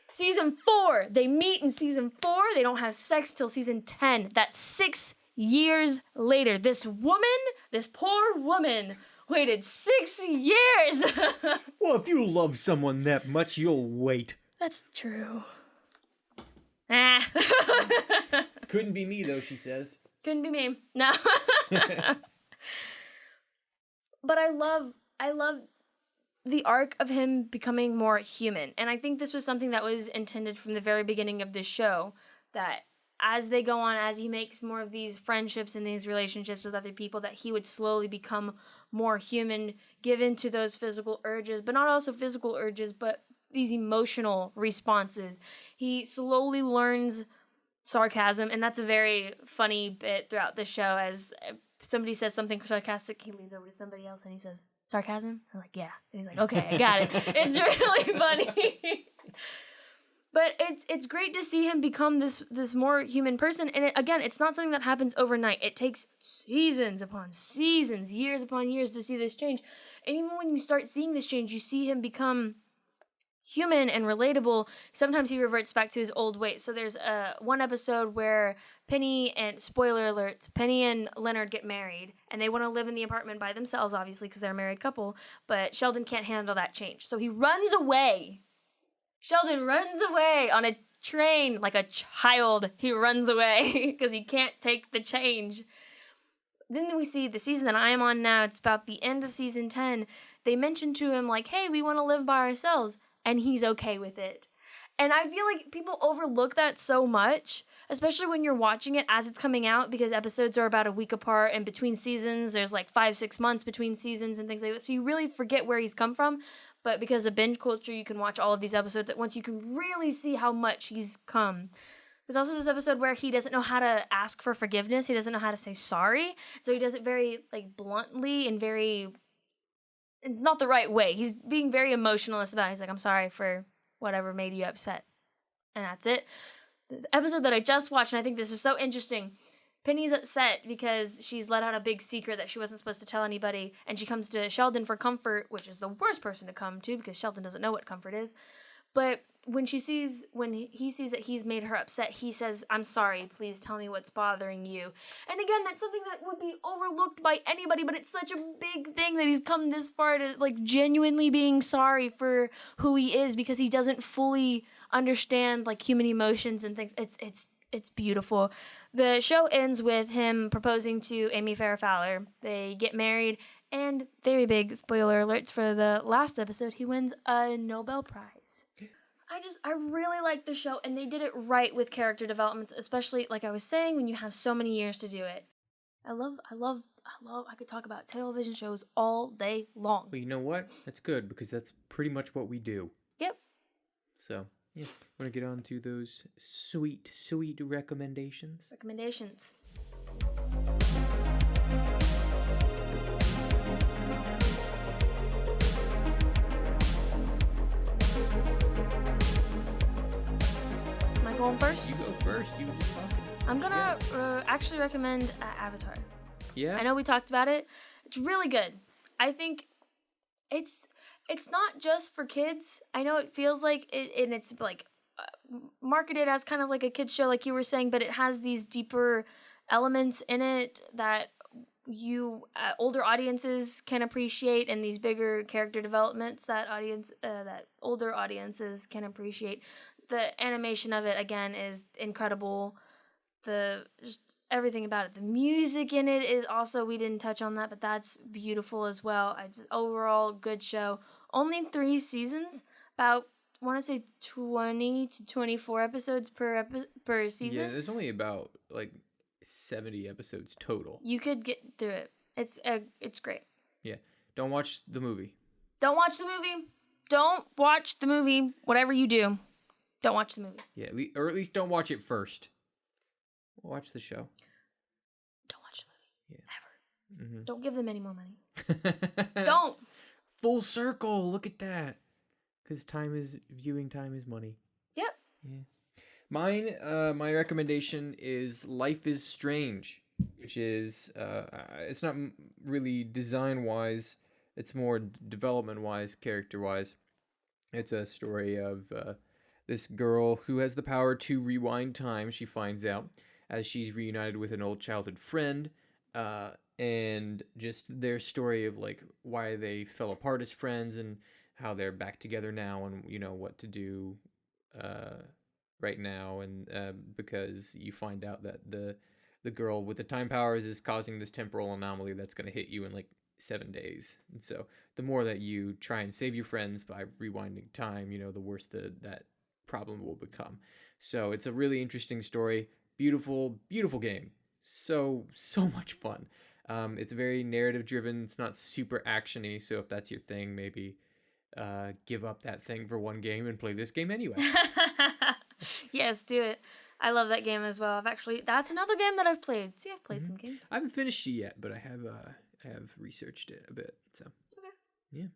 Season 4, they meet in season 4. They don't have sex till season 10. That's 6 years later. This poor woman, waited 6 years. Well, if you love someone that much, you'll wait. That's true. Couldn't be me, though, she says. Couldn't be me. No. But I love the arc of him becoming more human. And I think this was something that was intended from the very beginning of this show, that as they go on, as he makes more of these friendships and these relationships with other people, that he would slowly become more human, give in to those physical urges, but not also physical urges, but these emotional responses. He slowly learns sarcasm, and that's a very funny bit throughout the show. As somebody says something sarcastic, he leans over to somebody else and he says, sarcasm? I'm like, yeah. And he's like, okay, I got it. It's really funny. But it's great to see him become this more human person. And again, it's not something that happens overnight. It takes seasons upon seasons, years upon years to see this change. And even when you start seeing this change, you see him become human and relatable. Sometimes he reverts back to his old ways. So there's one episode where spoiler alerts, Penny and Leonard get married, and they want to live in the apartment by themselves, obviously, because they're a married couple, but Sheldon can't handle that change. So he runs away. Sheldon runs away on a train like a child. He runs away because he can't take the change. Then we see the season that I am on now, it's about the end of season 10. They mention to him like, hey, we want to live by ourselves. And he's okay with it. And I feel like people overlook that so much, especially when you're watching it as it's coming out, because episodes are about a week apart, and between seasons, there's like 5-6 months between seasons and things like that. So you really forget where he's come from. But because of binge culture, you can watch all of these episodes at once. You can really see how much he's come. There's also this episode where he doesn't know how to ask for forgiveness. He doesn't know how to say sorry. So he does it very like bluntly and it's not the right way. He's being very emotionalist about it. He's like, I'm sorry for whatever made you upset. And that's it. The episode that I just watched, and I think this is so interesting. Penny's upset because she's let out a big secret that she wasn't supposed to tell anybody, and she comes to Sheldon for comfort, which is the worst person to come to because Sheldon doesn't know what comfort is. But when he sees that he's made her upset, he says, I'm sorry, please tell me what's bothering you. And again, that's something that would be overlooked by anybody, but it's such a big thing that he's come this far to like genuinely being sorry for who he is, because he doesn't fully understand like human emotions and things. It's beautiful. The show ends with him proposing to Amy Farrah Fowler. They get married, and very big spoiler alerts for the last episode, he wins a Nobel Prize. I really like the show, and they did it right with character developments, especially, like I was saying, when you have so many years to do it. I could talk about television shows all day long. Well, you know what? That's good, because that's pretty much what we do. Yep. So, yeah. Want to get on to those sweet, sweet recommendations? Recommendations. Going first? You go first. You were just talking. I'm gonna actually recommend Avatar. Yeah. I know we talked about it. It's really good. I think it's not just for kids. I know it feels like it, and it's like marketed as kind of like a kids show, like you were saying, but it has these deeper elements in it that you older audiences can appreciate, and these bigger character developments that older audiences can appreciate. The animation of it, again, is incredible. Just everything about it. The music in it is also, we didn't touch on that, but that's beautiful as well. It's overall good show. Only 3 seasons, about, I want to say 20 to 24 episodes per season. Yeah, there's only about like 70 episodes total. You could get through it. It's great. Yeah. Don't watch the movie. Don't watch the movie. Don't watch the movie. Whatever you do. Don't watch the movie. Yeah, or at least don't watch it first. Watch the show. Don't watch the movie. Yeah. Ever. Mm-hmm. Don't give them any more money. Don't. Full circle. Look at that. Because viewing time is money. Yep. Yeah. Mine, my recommendation is Life is Strange, which is, it's not really design-wise. It's more development-wise, character-wise. It's a story of this girl who has the power to rewind time, she finds out, as she's reunited with an old childhood friend, and just their story of like why they fell apart as friends and how they're back together now, and you know what to do right now, and because you find out that the girl with the time powers is causing this temporal anomaly that's going to hit you in like 7 days. And so the more that you try and save your friends by rewinding time, you know, the worse that problem will become. So it's a really interesting story. Beautiful, beautiful game. So much fun. It's very narrative driven. It's not super actiony. So if that's your thing, maybe give up that thing for one game and play this game anyway. Yes, do it. I love that game as well. That's another game that I've played. See, I've played some games. I haven't finished it yet, but I have researched it a bit. So okay. Yeah,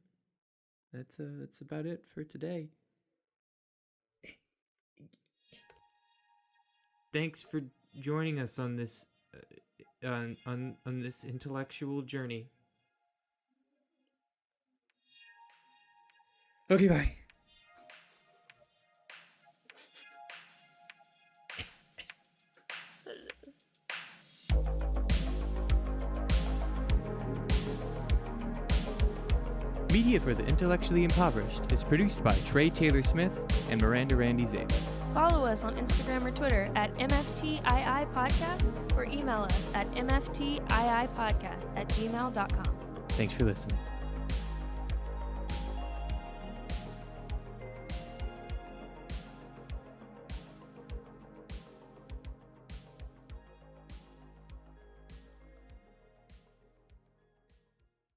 that's about it for today. Thanks for joining us on this on this intellectual journey. Okay, bye. Media for the Intellectually Impoverished is produced by Trey Taylor Smith and Miranda Randy Zames. Follow us on Instagram or Twitter at MFTII Podcast, or email us at mftiipodcast@gmail.com. Thanks for listening.